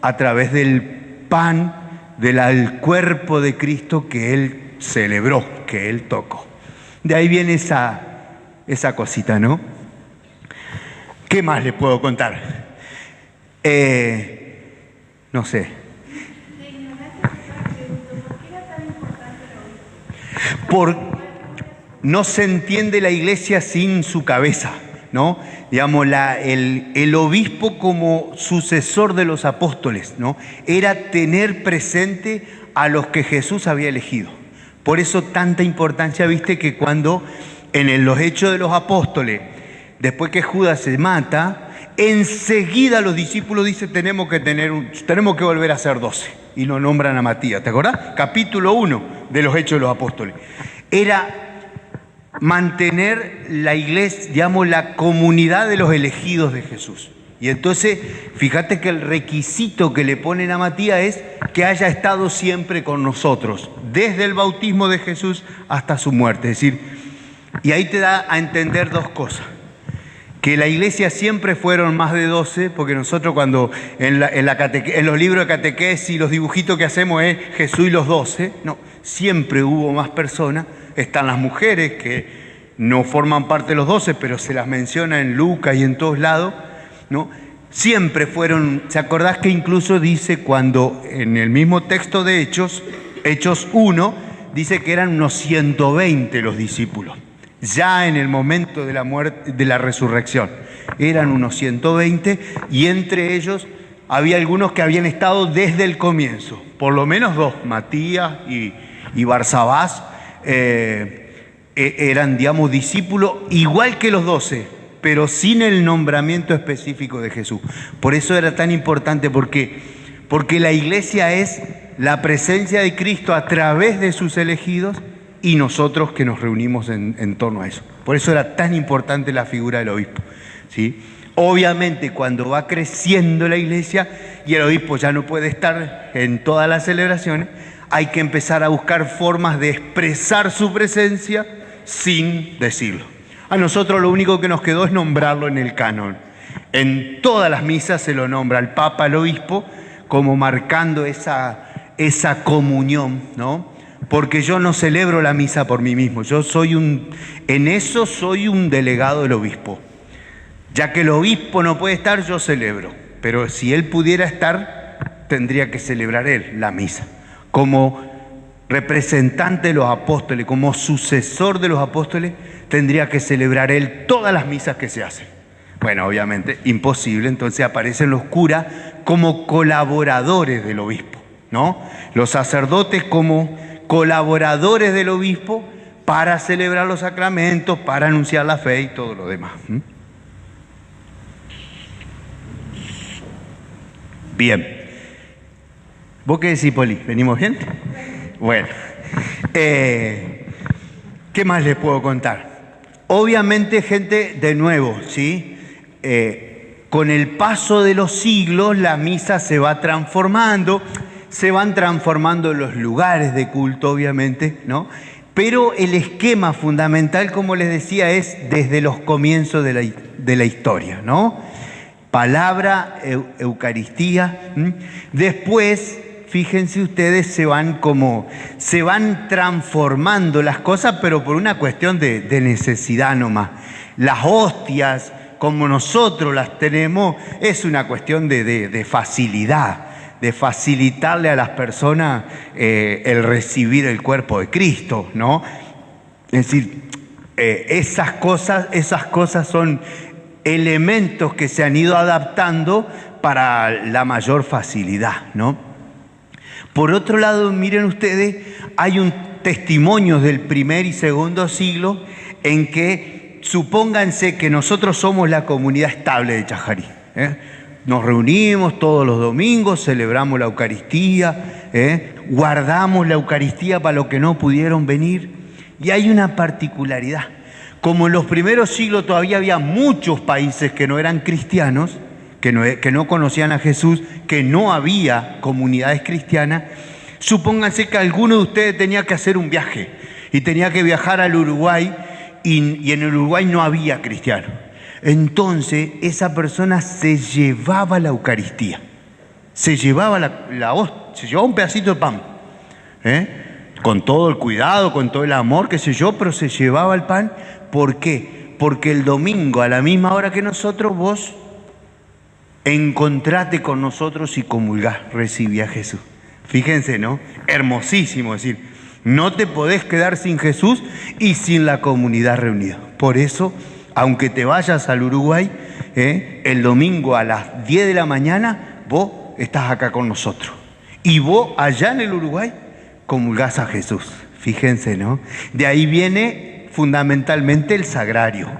a través del pan, del cuerpo de Cristo que Él celebró, que Él tocó. De ahí viene esa cosita, ¿no? ¿Qué más les puedo contar? No sé. No se entiende la iglesia sin su cabeza, ¿no? Digamos, el obispo como sucesor de los apóstoles, ¿no? Era tener presente a los que Jesús había elegido. Por eso tanta importancia, viste, que cuando en los Hechos de los Apóstoles, después que Judas se mata, enseguida los discípulos dicen tenemos que volver a ser 12, y lo nombran a Matías, ¿te acordás? Capítulo 1 de los Hechos de los Apóstoles. Era mantener la iglesia, digamos, la comunidad de los elegidos de Jesús. Y entonces, fíjate que el requisito que le ponen a Matías es que haya estado siempre con nosotros, desde el bautismo de Jesús hasta su muerte. Es decir, y ahí te da a entender 2 cosas. Que la iglesia siempre fueron más de 12, porque nosotros cuando en los libros de catequesis, los dibujitos que hacemos es Jesús y los 12, no, siempre hubo más personas. Están las mujeres que no forman parte de los 12, pero se las menciona en Lucas y en todos lados, ¿no? Siempre fueron, ¿se acordás que incluso dice cuando en el mismo texto de Hechos 1, dice que eran unos 120 los discípulos? Ya en el momento de la muerte, de la resurrección, eran unos 120, y entre ellos había algunos que habían estado desde el comienzo, por lo menos 2, Matías y Barsabás eran, digamos, discípulos igual que los 12, pero sin el nombramiento específico de Jesús. Por eso era tan importante, porque la iglesia es la presencia de Cristo a través de sus elegidos y nosotros que nos reunimos en torno a eso. Por eso era tan importante la figura del obispo, ¿sí? Obviamente, cuando va creciendo la iglesia y el obispo ya no puede estar en todas las celebraciones, hay que empezar a buscar formas de expresar su presencia sin decirlo. A nosotros lo único que nos quedó es nombrarlo en el canon. En todas las misas se lo nombra el Papa al obispo como marcando esa comunión, ¿no? Porque yo no celebro la misa por mí mismo, en eso soy un delegado del obispo. Ya que el obispo no puede estar, yo celebro. Pero si él pudiera estar, tendría que celebrar él la misa. Como representante de los apóstoles, como sucesor de los apóstoles, tendría que celebrar él todas las misas que se hacen. Bueno, obviamente, imposible. Entonces aparecen los curas como colaboradores del obispo, ¿no? Los sacerdotes como colaboradores del obispo para celebrar los sacramentos, para anunciar la fe y todo lo demás. Bien. ¿Vos qué decís, Poli? ¿Venimos bien? Bueno. ¿Qué más les puedo contar? Obviamente, gente, de nuevo, ¿sí? Con el paso de los siglos, la misa se va transformando, se van transformando los lugares de culto, obviamente, ¿no? Pero el esquema fundamental, como les decía, es desde los comienzos de la historia, ¿no? Palabra, Eucaristía. Después, fíjense ustedes, se van transformando las cosas, pero por una cuestión de necesidad nomás. Las hostias, como nosotros las tenemos, es una cuestión de facilidad, de facilitarle a las personas el recibir el cuerpo de Cristo, ¿no? Es decir, esas cosas son elementos que se han ido adaptando para la mayor facilidad, ¿no? Por otro lado, miren ustedes, hay un testimonio del primer y segundo siglo en que supónganse que nosotros somos la comunidad estable de Chajarí, Nos reunimos todos los domingos, celebramos la Eucaristía, guardamos la Eucaristía para los que no pudieron venir. Y hay una particularidad. Como en los primeros siglos todavía había muchos países que no eran cristianos, que no conocían a Jesús, que no había comunidades cristianas, supónganse que alguno de ustedes tenía que hacer un viaje y tenía que viajar al Uruguay y en el Uruguay no había cristianos. Entonces esa persona se llevaba la Eucaristía, se llevaba se llevaba un pedacito de pan, con todo el cuidado, con todo el amor, qué sé yo, pero se llevaba el pan. ¿Por qué? Porque el domingo a la misma hora que nosotros vos encontrate con nosotros y comulgás, recibí a Jesús. Fíjense, ¿no? Hermosísimo, es decir, no te podés quedar sin Jesús y sin la comunidad reunida. Por eso, aunque te vayas al Uruguay, el domingo a las 10 de la mañana, vos estás acá con nosotros. Y vos allá en el Uruguay comulgás a Jesús. Fíjense, ¿no? De ahí viene fundamentalmente el sagrario.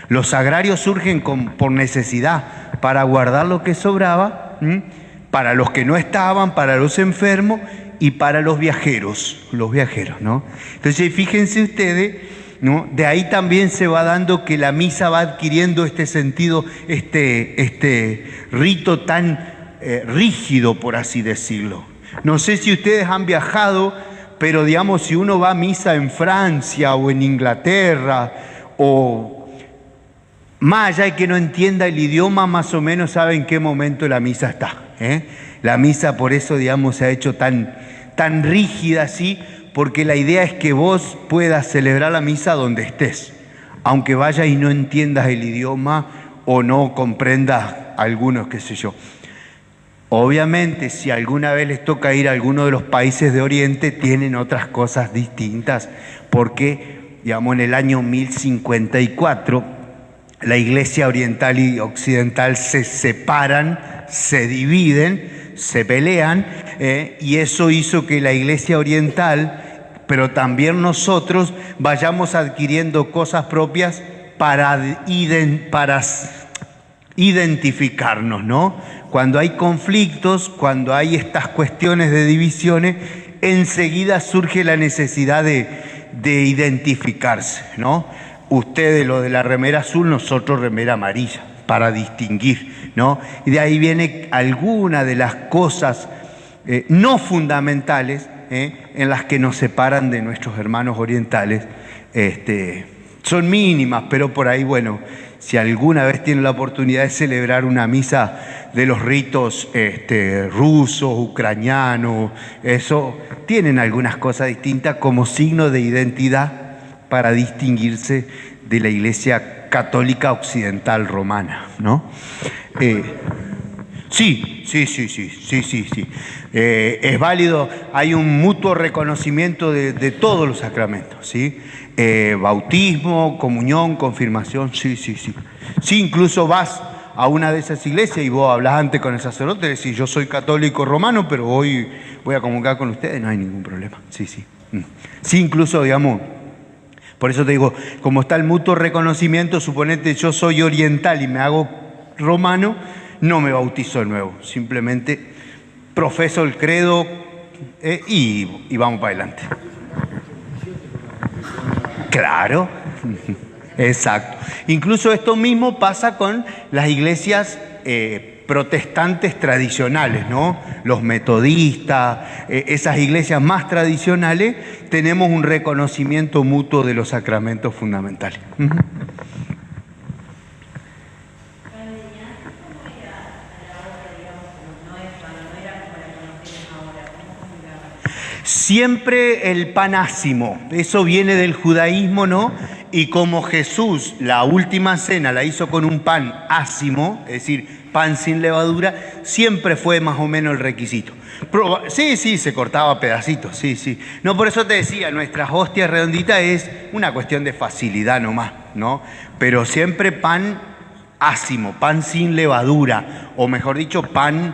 Los sagrarios surgen por necesidad, para guardar lo que sobraba, para los que no estaban, para los enfermos y para los viajeros, ¿no? Entonces, fíjense ustedes, ¿no? De ahí también se va dando que la misa va adquiriendo este sentido, este rito tan rígido, por así decirlo. No sé si ustedes han viajado, pero digamos, si uno va a misa en Francia o en Inglaterra, o más allá de que no entienda el idioma, más o menos sabe en qué momento la misa está. La misa por eso, digamos, se ha hecho tan rígida así, porque la idea es que vos puedas celebrar la misa donde estés, aunque vayas y no entiendas el idioma o no comprendas algunos, qué sé yo. Obviamente, si alguna vez les toca ir a alguno de los países de Oriente, tienen otras cosas distintas, porque, digamos, en el año 1054, la Iglesia oriental y occidental se separan, se dividen, se pelean, y eso hizo que la Iglesia oriental pero también nosotros vayamos adquiriendo cosas propias para identificarnos, ¿no? Cuando hay conflictos, cuando hay estas cuestiones de divisiones, enseguida surge la necesidad de identificarse, ¿no? Ustedes lo de la remera azul, nosotros remera amarilla, para distinguir, ¿no? Y de ahí viene alguna de las cosas no fundamentales en las que nos separan de nuestros hermanos orientales. Son mínimas, pero por ahí, bueno, si alguna vez tienen la oportunidad de celebrar una misa de los ritos rusos, ucranianos, eso, tienen algunas cosas distintas como signo de identidad para distinguirse de la Iglesia Católica Occidental Romana, ¿no? Sí. Es válido, hay un mutuo reconocimiento de todos los sacramentos, ¿sí? Bautismo, comunión, confirmación, sí. Sí, incluso vas a una de esas iglesias y vos hablas antes con el sacerdote, decís, yo soy católico romano, pero hoy voy a comulgar con ustedes, no hay ningún problema, sí. Sí, incluso, digamos, por eso te digo, como está el mutuo reconocimiento, suponete yo soy oriental y me hago romano, no me bautizo de nuevo, simplemente profeso el credo y vamos para adelante. Claro, exacto. Incluso esto mismo pasa con las iglesias protestantes tradicionales, ¿no? Los metodistas, esas iglesias más tradicionales, tenemos un reconocimiento mutuo de los sacramentos fundamentales. Siempre el pan ácimo, eso viene del judaísmo, ¿no? Y como Jesús la última cena la hizo con un pan ácimo, es decir, pan sin levadura, siempre fue más o menos el requisito. Sí, se cortaba pedacitos, sí. No, por eso te decía, nuestras hostias redonditas es una cuestión de facilidad nomás, ¿no? Pero siempre pan ácimo, pan sin levadura, o mejor dicho, pan...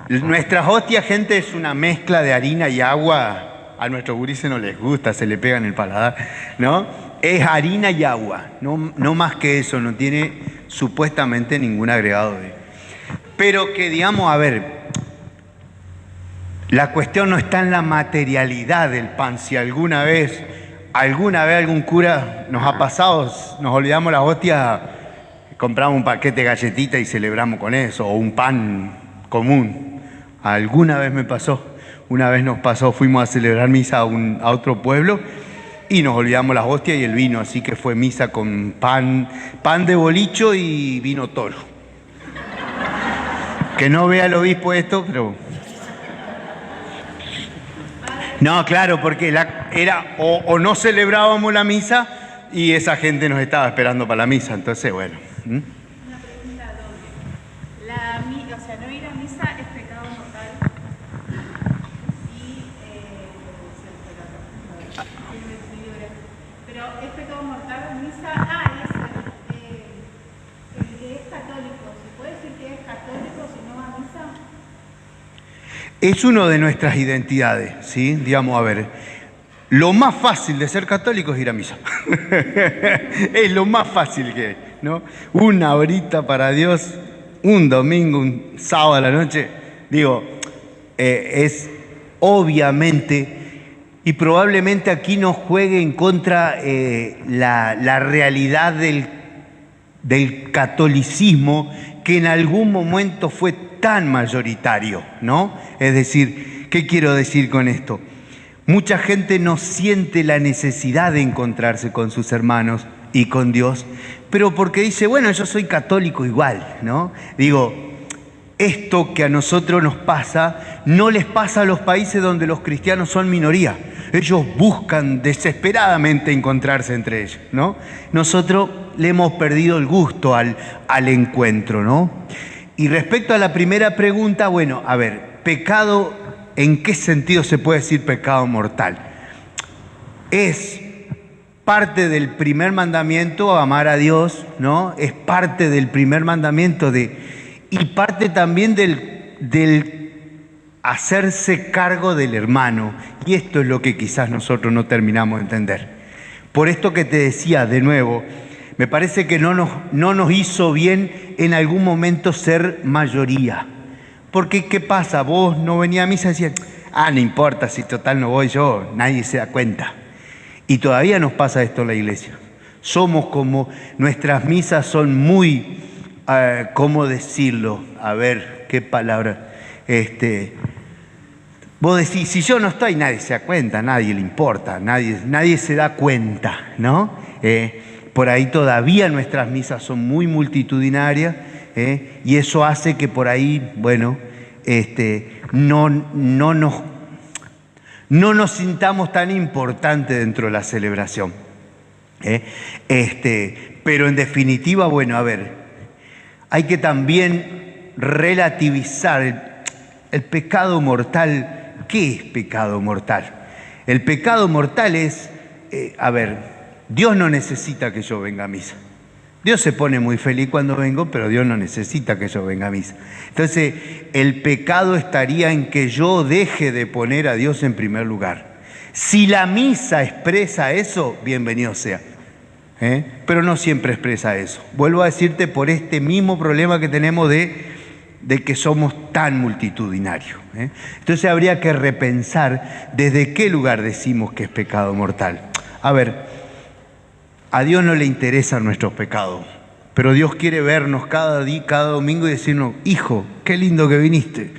Nuestras hostias, gente, es una mezcla de harina y agua. A nuestros gurises no les gusta, se le pega en el paladar, ¿no? Es harina y agua, no más que eso, no tiene supuestamente ningún agregado. Pero que digamos, a ver, la cuestión no está en la materialidad del pan. Si alguna vez algún cura nos ha pasado, nos olvidamos las hostias, compramos un paquete de galletitas y celebramos con eso, o un pan común. Alguna vez me pasó, una vez nos pasó, fuimos a celebrar misa a otro pueblo y nos olvidamos las hostias y el vino, así que fue misa con pan de bolicho y vino toro. Que no vea el obispo esto, pero... No, claro, porque era o no celebrábamos la misa y esa gente nos estaba esperando para la misa, entonces bueno. Una pregunta doble. No ir a misa es pecado mortal. Pero es pecado mortal la misa. El que es católico, ¿se puede decir que es católico si no va a misa? Es una de nuestras identidades, ¿sí? Digamos, a ver, lo más fácil de ser católico es ir a misa. Es lo más fácil que hay, ¿no? Una horita para Dios, un domingo, un sábado a la noche, digo, es obviamente, y probablemente aquí nos juegue en contra la realidad del catolicismo, que en algún momento fue tan mayoritario, ¿no? Es decir, ¿qué quiero decir con esto? Mucha gente no siente la necesidad de encontrarse con sus hermanos y con Dios, pero porque dice, bueno, yo soy católico igual, ¿no? Digo, esto que a nosotros nos pasa, no les pasa a los países donde los cristianos son minoría. Ellos buscan desesperadamente encontrarse entre ellos, ¿no? Nosotros le hemos perdido el gusto al encuentro, ¿no? Y respecto a la primera pregunta, bueno, a ver, pecado, ¿en qué sentido se puede decir pecado mortal? Es parte del primer mandamiento, amar a Dios, ¿no? Es parte del primer mandamiento y parte también del hacerse cargo del hermano. Y esto es lo que quizás nosotros no terminamos de entender. Por esto que te decía de nuevo, me parece que no nos hizo bien en algún momento ser mayoría. Porque ¿qué pasa? Vos no venías a misa y decías, no importa, si total no voy yo, nadie se da cuenta. Y todavía nos pasa esto en la iglesia. Somos como, nuestras misas son muy, ¿cómo decirlo? A ver, ¿qué palabra? Vos decís, si yo no estoy, nadie se da cuenta, nadie le importa, nadie se da cuenta, ¿no? Por ahí todavía nuestras misas son muy multitudinarias, y eso hace que por ahí, bueno, no nos sintamos tan importantes dentro de la celebración. Pero en definitiva, bueno, a ver, hay que también relativizar el pecado mortal. ¿Qué es pecado mortal? El pecado mortal es, Dios no necesita que yo venga a misa. Dios se pone muy feliz cuando vengo, pero Dios no necesita que yo venga a misa. Entonces, el pecado estaría en que yo deje de poner a Dios en primer lugar. Si la misa expresa eso, bienvenido sea. Pero no siempre expresa eso. Vuelvo a decirte por este mismo problema que tenemos de que somos tan multitudinarios. Entonces habría que repensar desde qué lugar decimos que es pecado mortal. A ver, a Dios no le interesan nuestros pecados, pero Dios quiere vernos cada día, cada domingo y decirnos, hijo, qué lindo que viniste.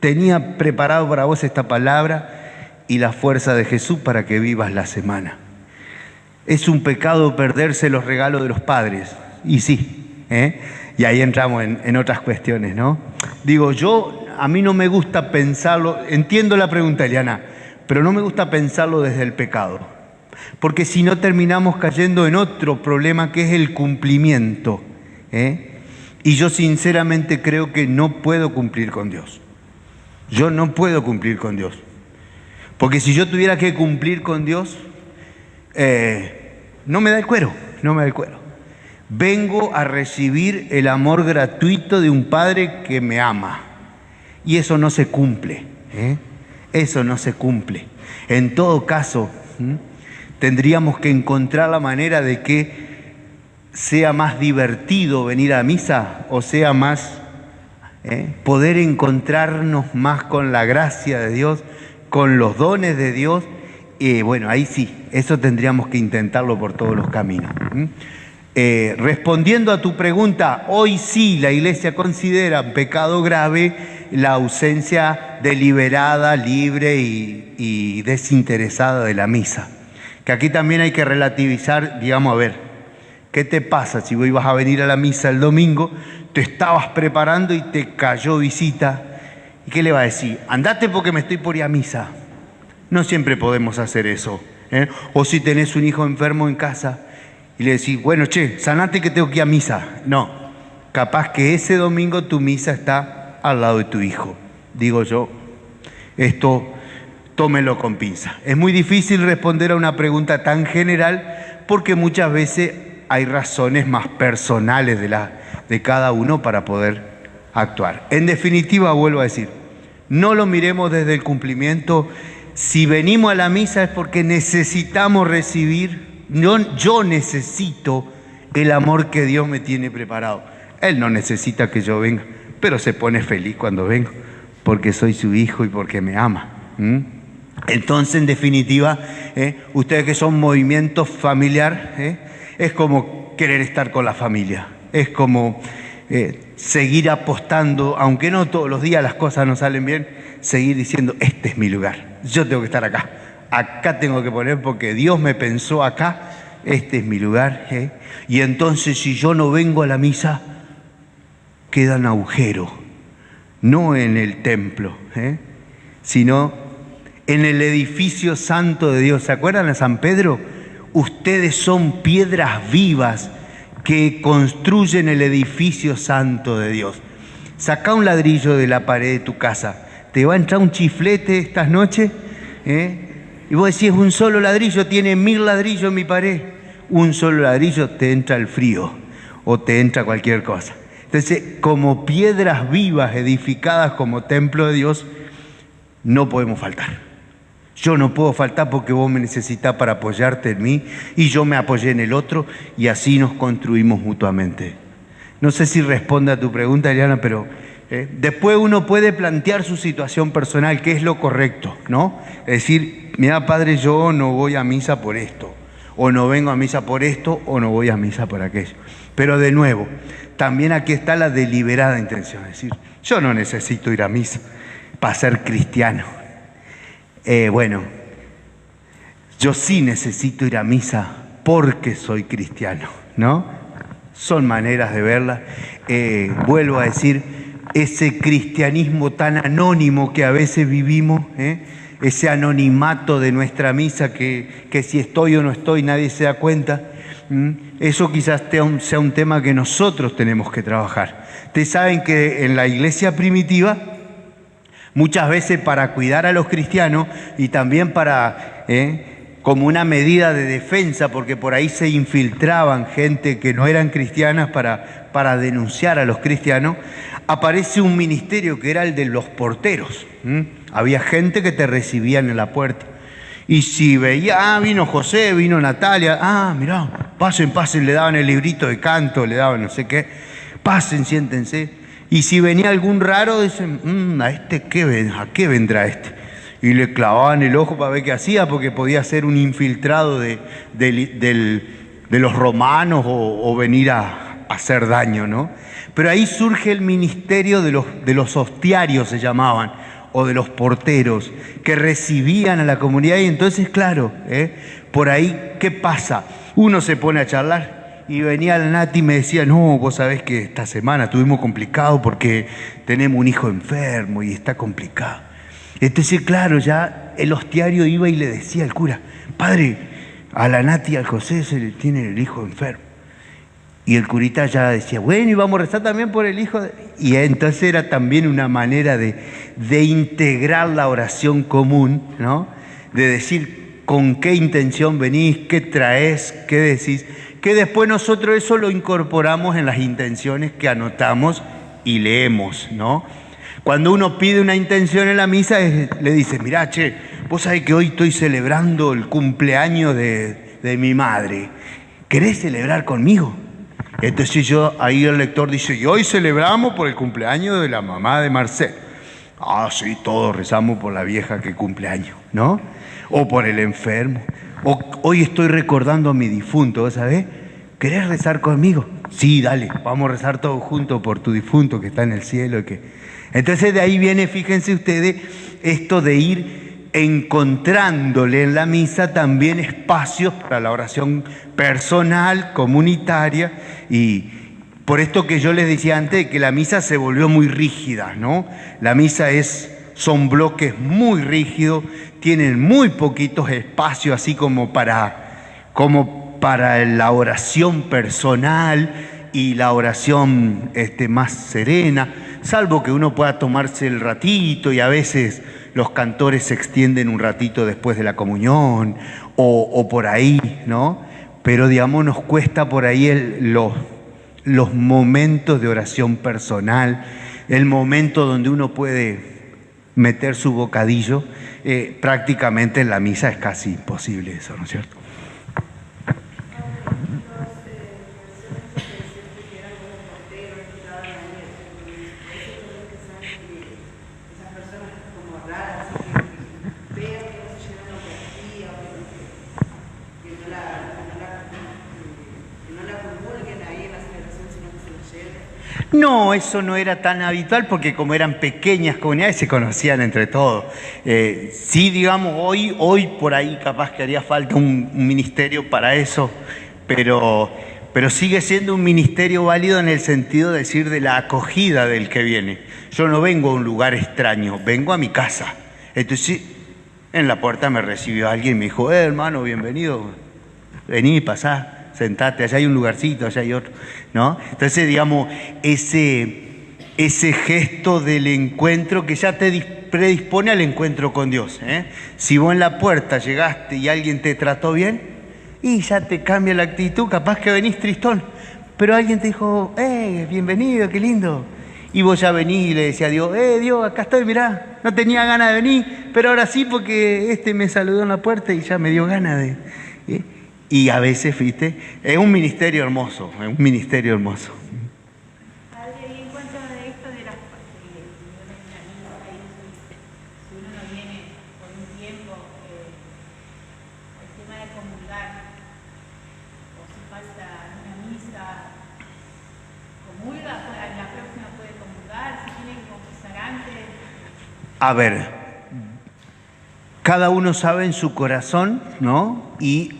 Tenía preparado para vos esta palabra y la fuerza de Jesús para que vivas la semana. Es un pecado perderse los regalos de los padres. Y sí, y ahí entramos en otras cuestiones, ¿no? Digo, a mí no me gusta pensarlo, entiendo la pregunta, Eliana, pero no me gusta pensarlo desde el pecado. Porque si no terminamos cayendo en otro problema que es el cumplimiento. Y yo sinceramente creo que no puedo cumplir con Dios. Yo no puedo cumplir con Dios. Porque si yo tuviera que cumplir con Dios, no me da el cuero, no me da el cuero. Vengo a recibir el amor gratuito de un Padre que me ama. Y eso no se cumple. Eso no se cumple. En todo caso, tendríamos que encontrar la manera de que sea más divertido venir a misa o sea más poder encontrarnos más con la gracia de Dios, con los dones de Dios. Bueno, ahí sí, eso tendríamos que intentarlo por todos los caminos. Respondiendo a tu pregunta, hoy sí la Iglesia considera pecado grave la ausencia deliberada, libre y desinteresada de la misa. Que aquí también hay que relativizar, digamos, a ver, ¿qué te pasa si vos ibas a venir a la misa el domingo, te estabas preparando y te cayó visita? ¿Y qué le va a decir? Andate porque me estoy por ir a misa. No siempre podemos hacer eso. O si tenés un hijo enfermo en casa y le decís, bueno, sanate que tengo que ir a misa. No, capaz que ese domingo tu misa está al lado de tu hijo. Digo yo, esto tómelo con pinza. Es muy difícil responder a una pregunta tan general porque muchas veces hay razones más personales de cada uno para poder actuar. En definitiva, vuelvo a decir, no lo miremos desde el cumplimiento. Si venimos a la misa es porque necesitamos recibir, yo necesito el amor que Dios me tiene preparado. Él no necesita que yo venga, pero se pone feliz cuando vengo, porque soy su hijo y porque me ama. Entonces, en definitiva, ustedes que son movimiento familiar, es como querer estar con la familia, es como seguir apostando, aunque no todos los días las cosas nos salen bien, seguir diciendo, este es mi lugar, yo tengo que estar acá tengo que poner porque Dios me pensó acá, este es mi lugar. Y entonces si yo no vengo a la misa, quedan agujeros, no en el templo, sino en el edificio santo de Dios. ¿Se acuerdan de San Pedro? Ustedes son piedras vivas que construyen el edificio santo de Dios. Saca un ladrillo de la pared de tu casa. ¿Te va a entrar un chiflete estas noches? Y vos decís, un solo ladrillo, tiene 1000 ladrillos en mi pared. Un solo ladrillo te entra el frío o te entra cualquier cosa. Entonces, como piedras vivas edificadas como templo de Dios, no podemos faltar. Yo no puedo faltar porque vos me necesitás para apoyarte en mí y yo me apoyé en el otro y así nos construimos mutuamente. No sé si responde a tu pregunta, Eliana, pero después uno puede plantear su situación personal, que es lo correcto, ¿no? Es decir, mira, padre, yo no voy a misa por esto, o no vengo a misa por esto, o no voy a misa por aquello. Pero de nuevo, también aquí está la deliberada intención, es decir, yo no necesito ir a misa para ser cristiano. Bueno, yo sí necesito ir a misa porque soy cristiano, ¿no? Son maneras de verla. Vuelvo a decir, ese cristianismo tan anónimo que a veces vivimos, ese anonimato de nuestra misa que si estoy o no estoy nadie se da cuenta, eso quizás sea un tema que nosotros tenemos que trabajar. Ustedes saben que en la iglesia primitiva, muchas veces para cuidar a los cristianos y también para, como una medida de defensa, porque por ahí se infiltraban gente que no eran cristianas para denunciar a los cristianos, aparece un ministerio que era el de los porteros. Había gente que te recibían en la puerta. Y si veía, vino José, vino Natalia, mirá, pasen, le daban el librito de canto, le daban no sé qué, pasen, siéntense. Y si venía algún raro, dicen, ¿a qué vendrá este? Y le clavaban el ojo para ver qué hacía, porque podía ser un infiltrado de los romanos o venir a hacer daño, ¿no? Pero ahí surge el ministerio de los hostiarios, se llamaban, o de los porteros, que recibían a la comunidad. Y entonces, claro, por ahí, ¿qué pasa? Uno se pone a charlar. Y venía la Nati y me decía, no, vos sabés que esta semana estuvimos complicados porque tenemos un hijo enfermo y está complicado. Entonces, claro, ya el hostiario iba y le decía al cura, padre, a la Nati y al José se le tiene el hijo enfermo. Y el curita ya decía, bueno, y vamos a rezar también por el hijo. Y entonces era también una manera de integrar la oración común, ¿no? De decir con qué intención venís, qué traes, qué decís, que después nosotros eso lo incorporamos en las intenciones que anotamos y leemos, ¿no? Cuando uno pide una intención en la misa, le dice, mirá, che, vos sabés que hoy estoy celebrando el cumpleaños de mi madre. ¿Querés celebrar conmigo? Entonces ahí el lector dice, y hoy celebramos por el cumpleaños de la mamá de Marcel. Sí, todos rezamos por la vieja que cumpleaños, ¿no? O por el enfermo. O hoy estoy recordando a mi difunto, ¿sabes? ¿Querés rezar conmigo? Sí, dale, vamos a rezar todos juntos por tu difunto que está en el cielo. Entonces de ahí viene, fíjense ustedes, esto de ir encontrándole en la misa también espacios para la oración personal, comunitaria, y por esto que yo les decía antes, que la misa se volvió muy rígida, ¿no? La misa son bloques muy rígidos, tienen muy poquitos espacios así como para la oración personal y la oración más serena, salvo que uno pueda tomarse el ratito y a veces los cantores se extienden un ratito después de la comunión o por ahí, ¿no? Pero digamos nos cuesta por ahí los momentos de oración personal, el momento donde uno puede meter su bocadillo, prácticamente en la misa es casi imposible eso, ¿no es cierto? No, eso no era tan habitual porque como eran pequeñas comunidades se conocían entre todos. Sí, digamos, hoy por ahí capaz que haría falta un ministerio para eso, pero sigue siendo un ministerio válido en el sentido de decir de la acogida del que viene. Yo no vengo a un lugar extraño, vengo a mi casa. Entonces en la puerta me recibió alguien y me dijo, hermano, bienvenido, vení, pasá. Sentate, allá hay un lugarcito, allá hay otro, ¿no? Entonces, digamos, ese gesto del encuentro que ya te predispone al encuentro con Dios, ¿eh? Si vos en la puerta llegaste y alguien te trató bien, y ya te cambia la actitud, capaz que venís tristón, pero alguien te dijo, bienvenido, qué lindo. Y vos ya venís y le decís a Dios, Dios, acá estoy, mirá, no tenía ganas de venir, pero ahora sí porque me saludó en la puerta y ya me dio ganas de... Y a veces, viste, es un ministerio hermoso, es un ministerio hermoso. Padre, y en cuanto a esto de las si uno no viene por un tiempo, el tema de comulgar, o si falta una misa, comulga, a la próxima puede comulgar, si tiene que confesar antes. A ver, cada uno sabe en su corazón, ¿no? Y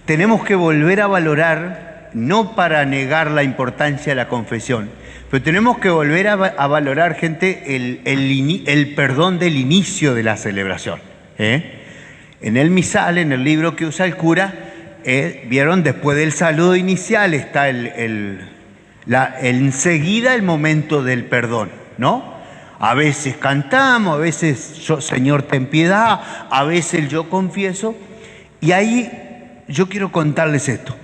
tenemos que volver a valorar, no para negar la importancia de la confesión, pero tenemos que volver a valorar, gente, el perdón del inicio de la celebración. En el misal, en el libro que usa el cura, vieron, después del saludo inicial está enseguida el momento del perdón, ¿no? A veces cantamos, a veces yo, Señor, ten piedad, a veces el yo confieso, y ahí yo quiero contarles esto.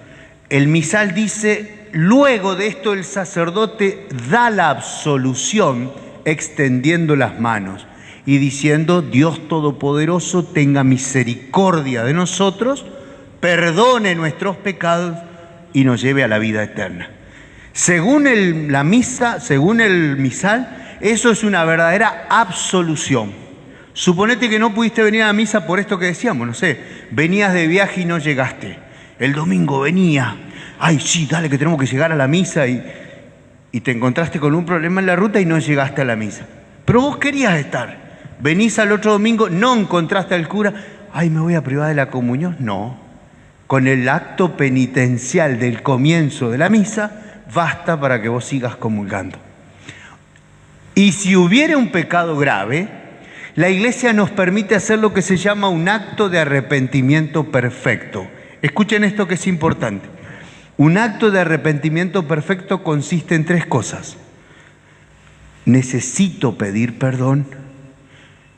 El misal dice, luego de esto el sacerdote da la absolución extendiendo las manos y diciendo, Dios Todopoderoso tenga misericordia de nosotros, perdone nuestros pecados y nos lleve a la vida eterna. Según la misa, según el misal, eso es una verdadera absolución. Suponete que no pudiste venir a la misa por esto que decíamos, no sé, venías de viaje y no llegaste. El domingo venía, ay sí, dale que tenemos que llegar a la misa y te encontraste con un problema en la ruta y no llegaste a la misa. Pero vos querías estar. Venís al otro domingo, no encontraste al cura, ay, me voy a privar de la comunión. No, con el acto penitencial del comienzo de la misa, basta para que vos sigas comulgando. Y si hubiera un pecado grave, la Iglesia nos permite hacer lo que se llama un acto de arrepentimiento perfecto. Escuchen esto que es importante. Un acto de arrepentimiento perfecto consiste en 3 cosas. Necesito pedir perdón,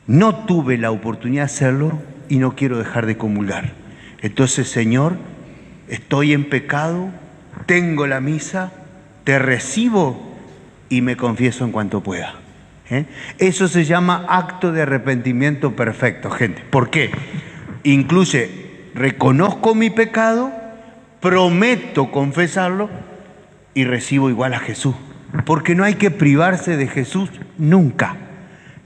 no tuve la oportunidad de hacerlo y no quiero dejar de comulgar. Entonces, Señor, estoy en pecado, tengo la misa, te recibo y me confieso en cuanto pueda. Eso se llama acto de arrepentimiento perfecto, gente. ¿Por qué? Incluye, reconozco mi pecado, prometo confesarlo y recibo igual a Jesús. Porque no hay que privarse de Jesús nunca.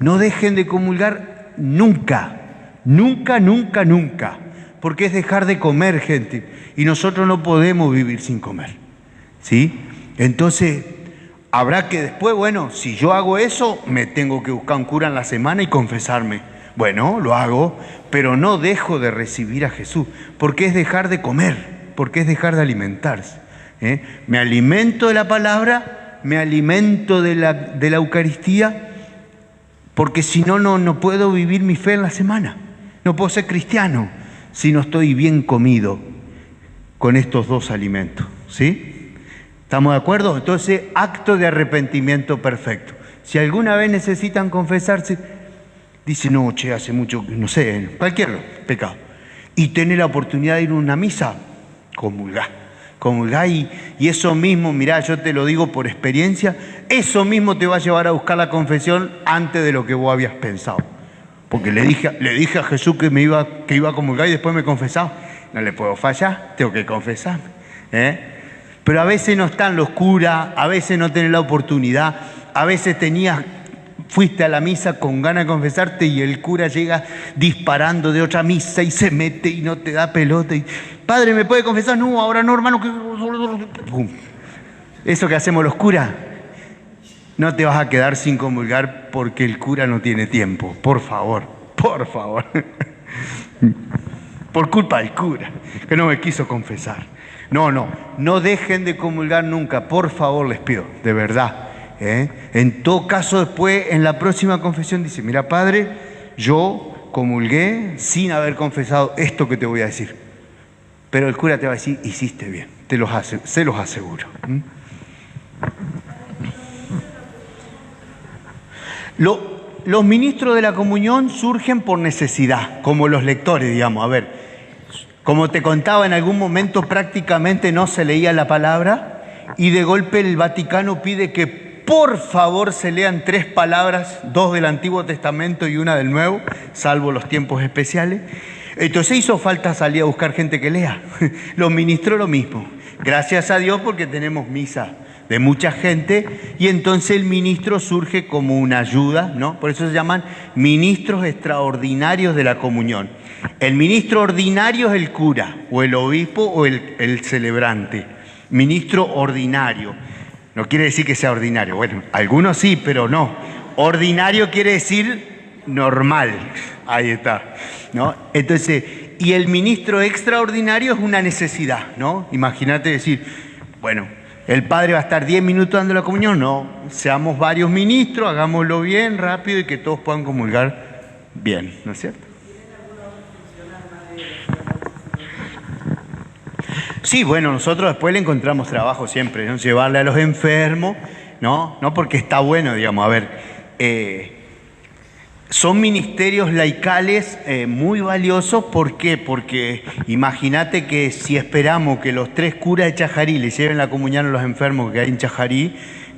No dejen de comulgar nunca. Nunca, nunca, nunca. Porque es dejar de comer, gente. Y nosotros no podemos vivir sin comer. ¿Sí? Entonces, habrá que después, bueno, si yo hago eso, me tengo que buscar un cura en la semana y confesarme. Bueno, lo hago, pero no dejo de recibir a Jesús, porque es dejar de comer, porque es dejar de alimentarse. Me alimento de la palabra, me alimento de la Eucaristía, porque si no, no puedo vivir mi fe en la semana. No puedo ser cristiano si no estoy bien comido con estos 2 alimentos, ¿sí? ¿Estamos de acuerdo? Entonces, acto de arrepentimiento perfecto. Si alguna vez necesitan confesarse, dice, no, che, hace mucho, no sé, cualquier pecado. Y tenés la oportunidad de ir a una misa, comulgá. Comulgá y eso mismo, mirá, yo te lo digo por experiencia, eso mismo te va a llevar a buscar la confesión antes de lo que vos habías pensado. Porque le dije a Jesús que iba a comulgar y después me confesaba. No le puedo fallar, tengo que confesarme. Pero a veces no están los curas, a veces no tenés la oportunidad, a veces fuiste a la misa con ganas de confesarte y el cura llega disparando de otra misa y se mete y no te da pelota. Y, Padre, ¿me puede confesar? No, ahora no, hermano. ¡Pum! Eso que hacemos los curas, no te vas a quedar sin comulgar porque el cura no tiene tiempo. Por favor, por favor. Por culpa del cura, que no me quiso confesar. No dejen de comulgar nunca, por favor, les pido, de verdad. En todo caso, después, en la próxima confesión, dice, mira, Padre, yo comulgué sin haber confesado esto que te voy a decir. Pero el cura te va a decir, hiciste bien, se los aseguro. Los ministros de la comunión surgen por necesidad, como los lectores, digamos. A ver, como te contaba, en algún momento prácticamente no se leía la palabra y de golpe el Vaticano pide que por favor se lean 3 palabras, 2 del Antiguo Testamento y 1 del Nuevo, salvo los tiempos especiales. Entonces hizo falta salir a buscar gente que lea. Los ministros lo mismo. Gracias a Dios porque tenemos misa de mucha gente y entonces el ministro surge como una ayuda, ¿no? Por eso se llaman ministros extraordinarios de la comunión. El ministro ordinario es el cura o el obispo o el celebrante. Ministro ordinario. No quiere decir que sea ordinario. Bueno, algunos sí, pero no. Ordinario quiere decir normal. Ahí está, ¿no? Entonces, y el ministro extraordinario es una necesidad, ¿no? Imagínate decir, bueno, el padre va a estar 10 minutos dando la comunión. No, seamos varios ministros, hagámoslo bien, rápido y que todos puedan comulgar bien, ¿no es cierto? Sí, bueno, nosotros después le encontramos trabajo siempre, ¿no? Llevarle a los enfermos, ¿no? No porque está bueno, digamos, a ver, son ministerios laicales muy valiosos. ¿Por qué? Porque imagínate que si esperamos que los 3 curas de Chajarí le lleven la comunión a los enfermos que hay en Chajarí,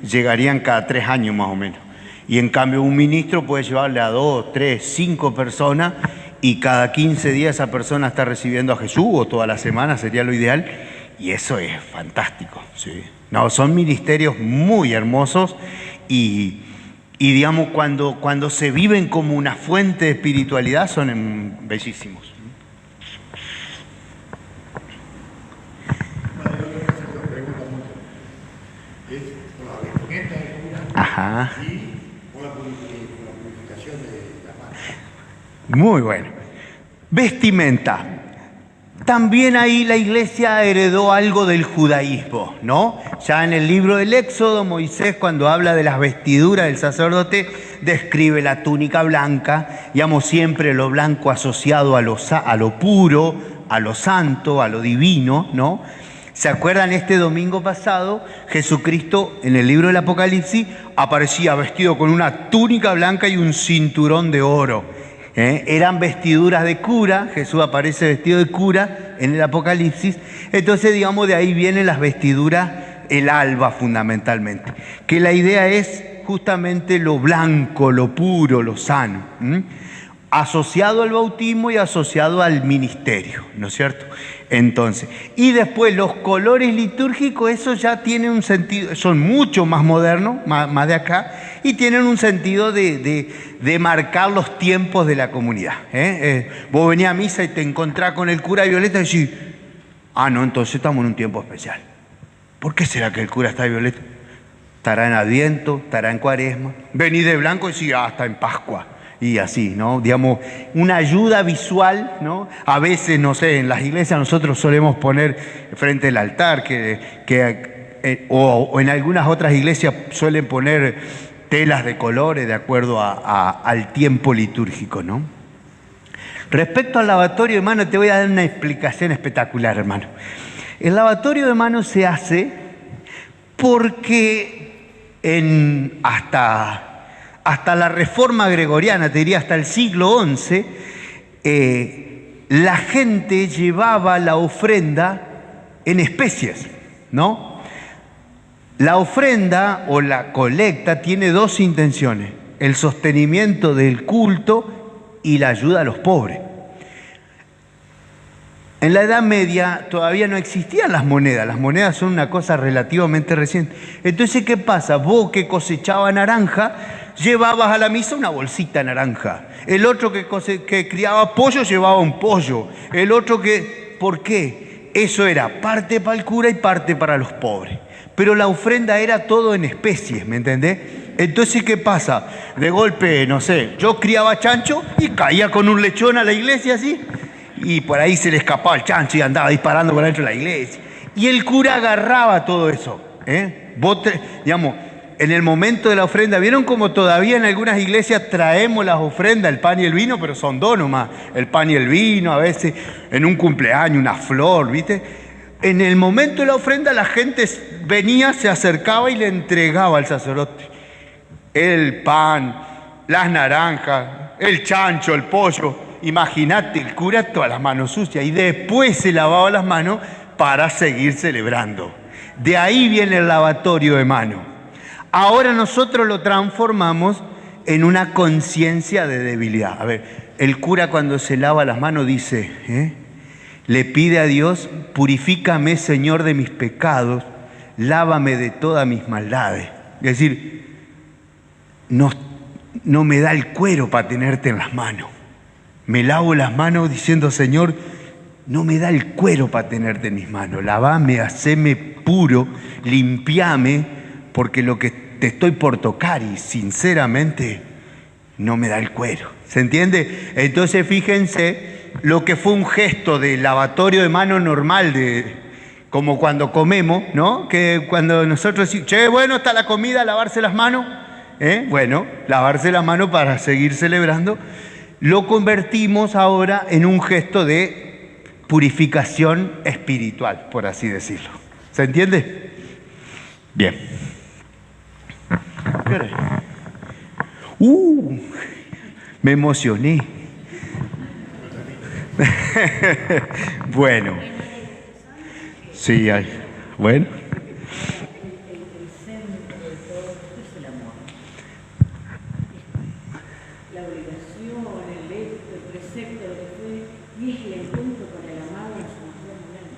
llegarían cada 3 años más o menos. Y en cambio un ministro puede llevarle a 2, 3, 5 personas y cada 15 días esa persona está recibiendo a Jesús, o toda la semana sería lo ideal, y eso es fantástico, ¿sí? No, son ministerios muy hermosos y digamos, cuando se viven como una fuente de espiritualidad, son bellísimos. Ajá. Muy bueno. Vestimenta. También ahí la iglesia heredó algo del judaísmo, ¿no? Ya en el libro del Éxodo, Moisés, cuando habla de las vestiduras del sacerdote, describe la túnica blanca, digamos, siempre lo blanco asociado a lo puro, a lo santo, a lo divino, ¿no? ¿Se acuerdan? Este domingo pasado, Jesucristo, en el libro del Apocalipsis, aparecía vestido con una túnica blanca y un cinturón de oro. Eran vestiduras de cura. Jesús aparece vestido de cura en el Apocalipsis. Entonces, digamos, de ahí vienen las vestiduras, el alba fundamentalmente. Que la idea es justamente lo blanco, lo puro, lo sano. Asociado al bautismo y asociado al ministerio, ¿no es cierto? Entonces, y después los colores litúrgicos, eso ya tiene un sentido, son mucho más modernos, más de acá, y tienen un sentido de marcar los tiempos de la comunidad. Vos venís a misa y te encontrás con el cura violeta y decís, no, entonces estamos en un tiempo especial. ¿Por qué será que el cura está violeta? Estará en Adviento, estará en Cuaresma. Venís de blanco y decís, está en Pascua. Y así, ¿no? Digamos, una ayuda visual, ¿no? A veces, no sé, en las iglesias nosotros solemos poner frente al altar, o en algunas otras iglesias suelen poner telas de colores de acuerdo al tiempo litúrgico, ¿no? Respecto al lavatorio de manos, te voy a dar una explicación espectacular, hermano. El lavatorio de manos se hace porque hasta la Reforma Gregoriana, te diría hasta el siglo XI, la gente llevaba la ofrenda en especies, ¿no? La ofrenda o la colecta tiene 2 intenciones: el sostenimiento del culto y la ayuda a los pobres. En la Edad Media todavía no existían las monedas son una cosa relativamente reciente. Entonces, ¿qué pasa? Vos que cosechabas naranja, llevabas a la misa una bolsita naranja. El otro que criaba pollo llevaba un pollo. El otro ¿por qué? Eso era parte para el cura y parte para los pobres. Pero la ofrenda era todo en especies, ¿me entendés? Entonces, ¿qué pasa? De golpe, no sé, yo criaba chancho y caía con un lechón a la iglesia así, y por ahí se le escapaba el chancho y andaba disparando por dentro de la iglesia. Y el cura agarraba todo eso. Digamos, en el momento de la ofrenda, ¿vieron cómo todavía en algunas iglesias traemos las ofrendas, el pan y el vino, pero son 2 nomás? El pan y el vino, a veces en un cumpleaños, una flor, ¿viste? En el momento de la ofrenda la gente venía, se acercaba y le entregaba al sacerdote el pan, las naranjas, el chancho, el pollo. Imagínate, el cura todas las manos sucias y después se lavaba las manos para seguir celebrando. De ahí viene el lavatorio de manos. Ahora nosotros lo transformamos en una conciencia de debilidad. A ver, el cura cuando se lava las manos dice, le pide a Dios, purifícame, Señor, de mis pecados, lávame de todas mis maldades. Es decir, no me da el cuero para tenerte en las manos. Me lavo las manos diciendo, Señor, no me da el cuero para tenerte en mis manos. Lavame, haceme puro, limpiame, porque lo que te estoy por tocar y sinceramente no me da el cuero. ¿Se entiende? Entonces fíjense lo que fue un gesto de lavatorio de mano normal, como cuando comemos, ¿no? Que cuando nosotros decimos, che, bueno, está la comida, lavarse las manos. Bueno, lavarse las manos para seguir celebrando. Lo convertimos ahora en un gesto de purificación espiritual, por así decirlo. ¿Se entiende? Bien. ¿Qué hora es? Me emocioné. Bueno. Sí, bueno.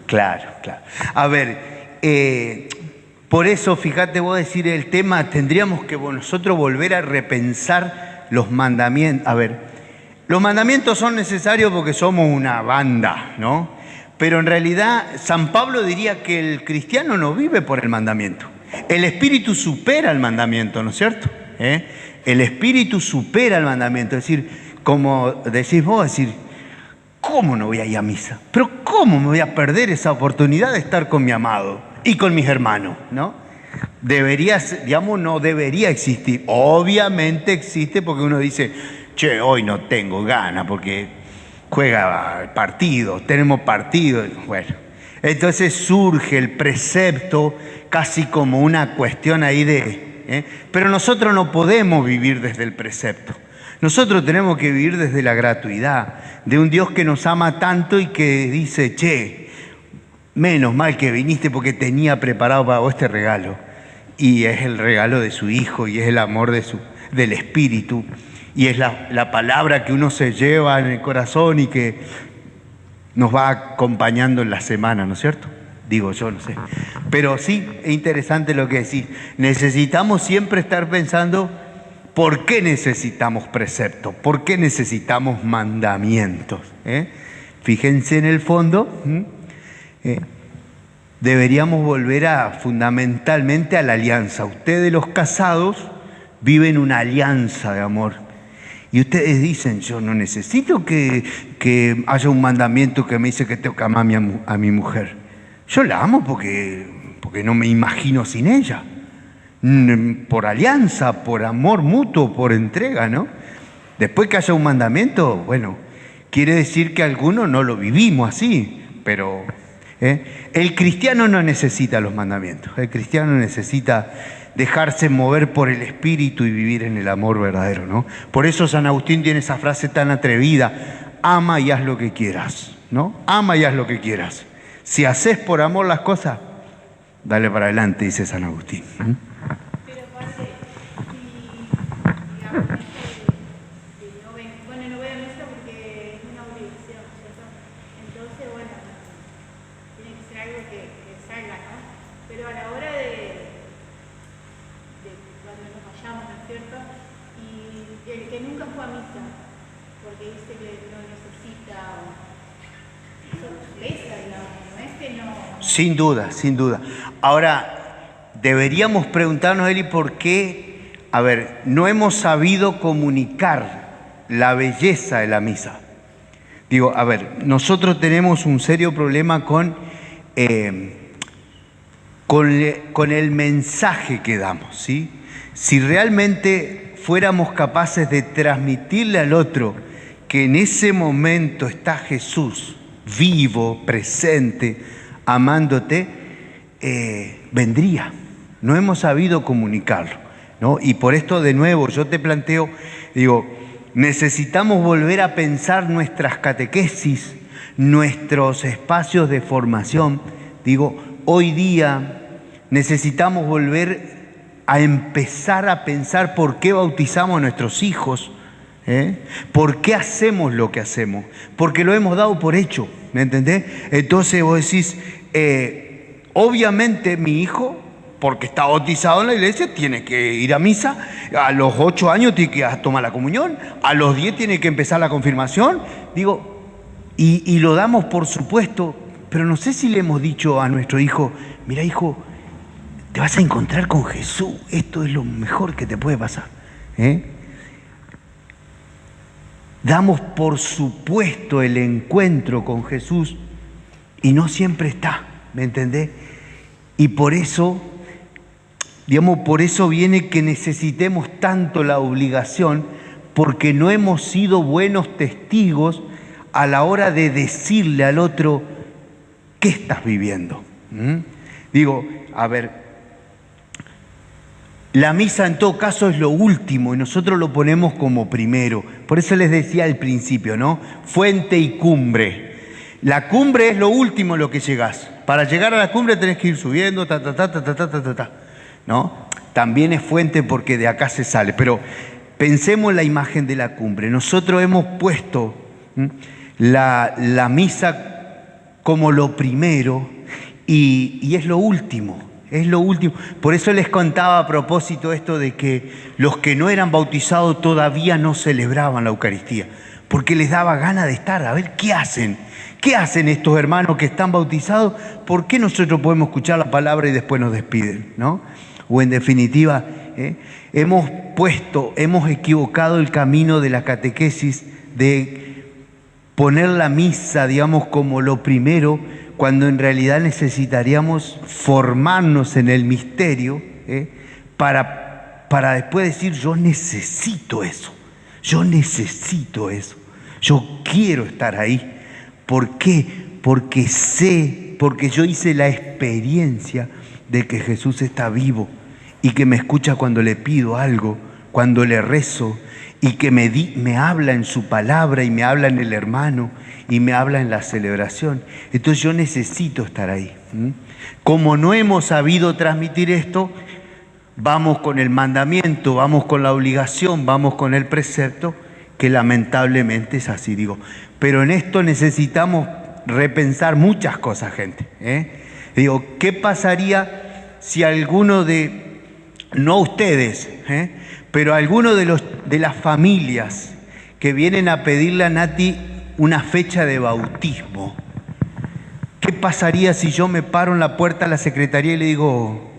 Claro, claro. A ver, por eso, fíjate vos decir el tema, tendríamos que nosotros volver a repensar los mandamientos. A ver, los mandamientos son necesarios porque somos una banda, ¿no? Pero en realidad San Pablo diría que el cristiano no vive por el mandamiento. El espíritu supera el mandamiento, ¿no es cierto? El espíritu supera el mandamiento. Es decir, como decís vos, decir, ¿cómo no voy a ir a misa? Pero ¿cómo me voy a perder esa oportunidad de estar con mi amado y con mis hermanos? ¿No? No debería existir. Obviamente existe porque uno dice, che, hoy no tengo ganas porque juega partido, tenemos partido. Bueno, entonces surge el precepto casi como una cuestión ahí pero nosotros no podemos vivir desde el precepto. Nosotros tenemos que vivir desde la gratuidad, de un Dios que nos ama tanto y que dice, che, menos mal que viniste porque tenía preparado para vos este regalo. Y es el regalo de su Hijo y es el amor del Espíritu. Y es la palabra que uno se lleva en el corazón y que nos va acompañando en la semana, ¿no es cierto? Digo yo, no sé. Pero sí, es interesante lo que decís. Necesitamos siempre estar pensando, ¿por qué necesitamos preceptos? ¿Por qué necesitamos mandamientos? Fíjense en el fondo, deberíamos volver fundamentalmente a la alianza. Ustedes los casados viven una alianza de amor. Y ustedes dicen, yo no necesito que haya un mandamiento que me dice que tengo que amar a mi mujer. Yo la amo porque no me imagino sin ella. Por alianza, por amor mutuo, por entrega, ¿no? Después que haya un mandamiento, bueno, quiere decir que algunos no lo vivimos así, pero el cristiano no necesita los mandamientos. El cristiano necesita dejarse mover por el Espíritu y vivir en el amor verdadero, ¿no? Por eso San Agustín tiene esa frase tan atrevida, ama y haz lo que quieras, ¿no? Ama y haz lo que quieras. Si haces por amor las cosas, dale para adelante, dice San Agustín. Pero aparte, si digamos, no voy a misa porque es una obligación, ¿cierto? Entonces, bueno, tiene que ser algo que salga, ¿no? Pero a la hora de cuando nos vayamos, ¿no es cierto? Y el que nunca fue a misa, porque dice que no necesita, eso pesa, digamos, no es que no... Sin duda, sin duda. Ahora, deberíamos preguntarnos, Eli, por qué, a ver, no hemos sabido comunicar la belleza de la misa. Digo, a ver, nosotros tenemos un serio problema con el mensaje que damos, ¿sí? Si realmente fuéramos capaces de transmitirle al otro que en ese momento está Jesús vivo, presente, amándote, vendría. No hemos sabido comunicarlo, ¿no? Y por esto, de nuevo, yo te planteo, digo, necesitamos volver a pensar nuestras catequesis, nuestros espacios de formación. Digo, hoy día necesitamos volver a empezar a pensar por qué bautizamos a nuestros hijos, por qué hacemos lo que hacemos, porque lo hemos dado por hecho, ¿me entendés? Entonces vos decís, obviamente mi hijo, porque está bautizado en la iglesia, tiene que ir a misa, a los 8 años tiene que tomar la comunión, a los 10 tiene que empezar la confirmación, digo, y lo damos por supuesto, pero no sé si le hemos dicho a nuestro hijo, mira hijo, te vas a encontrar con Jesús, esto es lo mejor que te puede pasar. Damos por supuesto el encuentro con Jesús y no siempre está, ¿me entendés? Y por eso, digamos, por eso viene que necesitemos tanto la obligación, porque no hemos sido buenos testigos a la hora de decirle al otro, ¿qué estás viviendo? Digo, a ver, la misa en todo caso es lo último y nosotros lo ponemos como primero. Por eso les decía al principio, ¿no? Fuente y cumbre. La cumbre es lo último a lo que llegás. Para llegar a la cumbre tenés que ir subiendo, ¿no? También es fuente porque de acá se sale. Pero pensemos en la imagen de la cumbre. Nosotros hemos puesto la misa como lo primero y es lo último. Es lo último. Por eso les contaba a propósito esto de que los que no eran bautizados todavía no celebraban la Eucaristía, porque les daba ganas de estar, a ver qué hacen. ¿Qué hacen estos hermanos que están bautizados? ¿Por qué nosotros podemos escuchar la palabra y después nos despiden, ¿no? O en definitiva, hemos equivocado el camino de la catequesis, de poner la misa, digamos, como lo primero, cuando en realidad necesitaríamos formarnos en el misterio para después decir, yo necesito eso, yo quiero estar ahí. ¿Por qué? Porque yo hice la experiencia de que Jesús está vivo y que me escucha cuando le pido algo, cuando le rezo, y que me habla en su palabra y me habla en el hermano y me habla en la celebración. Entonces yo necesito estar ahí. Como no hemos sabido transmitir esto, vamos con el mandamiento, vamos con la obligación, vamos con el precepto, que lamentablemente es así, digo. Pero en esto necesitamos repensar muchas cosas, gente. Digo, ¿qué pasaría si alguno de, no ustedes, pero alguno de las familias que vienen a pedirle a Nati una fecha de bautismo? ¿Qué pasaría si yo me paro en la puerta de la secretaría y le digo,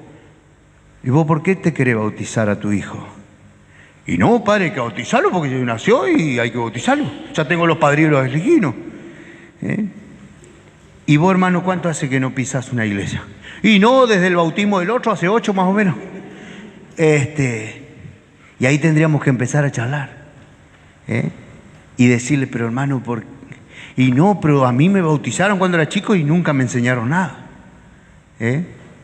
¿y vos por qué te querés bautizar a tu hijo? Y no, padre, hay que bautizarlo porque ya nació y hay que bautizarlo. Ya tengo los padrinos elegidos. ¿Y vos, hermano, cuánto hace que no pisás una iglesia? Y no, desde el bautismo del otro, hace 8 más o menos. Y ahí tendríamos que empezar a charlar. Y decirle, pero hermano, ¿por qué? Y no, pero a mí me bautizaron cuando era chico y nunca me enseñaron nada.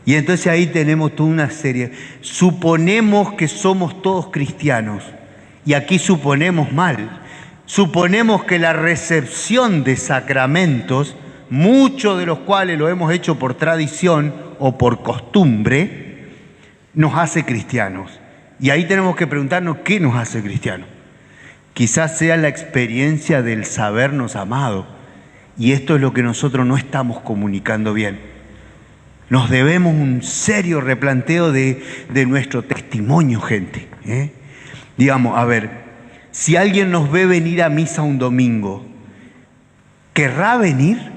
Y entonces ahí tenemos toda una serie. Suponemos que somos todos cristianos. Y aquí suponemos mal. Suponemos que la recepción de sacramentos, muchos de los cuales lo hemos hecho por tradición o por costumbre, nos hace cristianos. Y ahí tenemos que preguntarnos qué nos hace cristianos. Quizás sea la experiencia del sabernos amado. Y esto es lo que nosotros no estamos comunicando bien. Nos debemos un serio replanteo de nuestro testimonio, gente. Digamos, a ver, si alguien nos ve venir a misa un domingo, ¿querrá venir?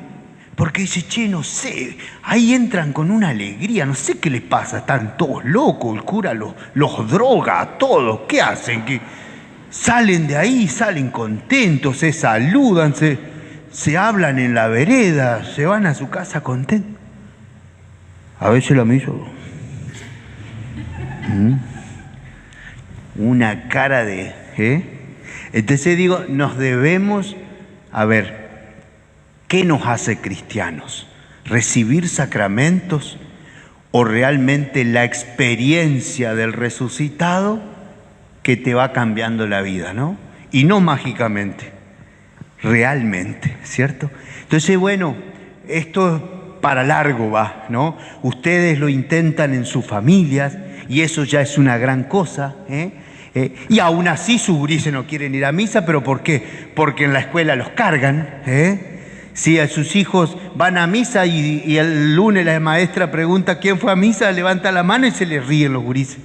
Porque dice, che, no sé, ahí entran con una alegría, no sé qué les pasa, están todos locos, el cura los droga a todos, ¿qué hacen? Que salen de ahí, salen contentos, se saludan, se hablan en la vereda, se van a su casa contentos. A veces la misa, una cara de... Entonces digo, nos debemos, a ver, ¿qué nos hace cristianos? ¿Recibir sacramentos o realmente la experiencia del resucitado que te va cambiando la vida, ¿no? Y no mágicamente, realmente, ¿cierto? Entonces, bueno, esto para largo va, ¿no? Ustedes lo intentan en sus familias y eso ya es una gran cosa, y aún así sus gurises no quieren ir a misa, ¿pero por qué? Porque en la escuela los cargan, Si a sus hijos van a misa y el lunes la maestra pregunta quién fue a misa, levanta la mano y se le ríen los gurises.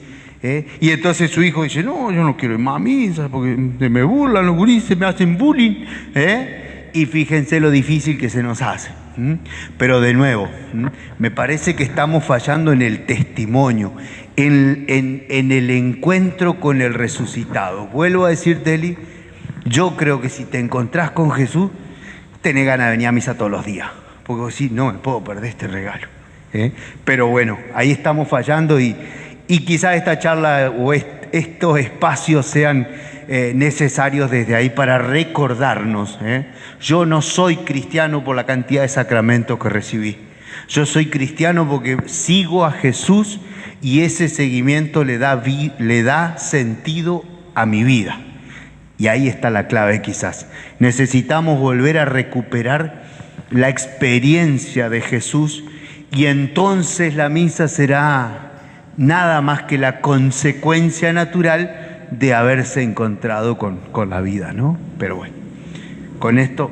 Y entonces su hijo dice, no, yo no quiero ir más a misa porque me burlan los gurises, me hacen bullying. Y fíjense lo difícil que se nos hace. Pero de nuevo, me parece que estamos fallando en el testimonio, en el encuentro con el resucitado. Vuelvo a decirte, Eli, yo creo que si te encontrás con Jesús, tenés ganas de venir a misa todos los días, porque vos decís, no me puedo perder este regalo. Pero bueno, ahí estamos fallando y quizás esta charla o estos espacios sean necesarios desde ahí para recordarnos. Yo no soy cristiano por la cantidad de sacramentos que recibí. Yo soy cristiano porque sigo a Jesús y ese seguimiento le da sentido a mi vida. Y ahí está la clave quizás. Necesitamos volver a recuperar la experiencia de Jesús y entonces la misa será nada más que la consecuencia natural de haberse encontrado con la vida, ¿no? Pero bueno, con esto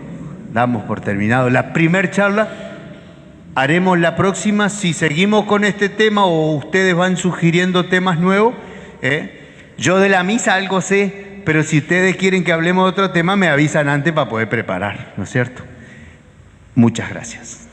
damos por terminado la primer charla. Haremos la próxima si seguimos con este tema o ustedes van sugiriendo temas nuevos. Yo de la misa algo sé, pero si ustedes quieren que hablemos de otro tema, me avisan antes para poder preparar, ¿no es cierto? Muchas gracias.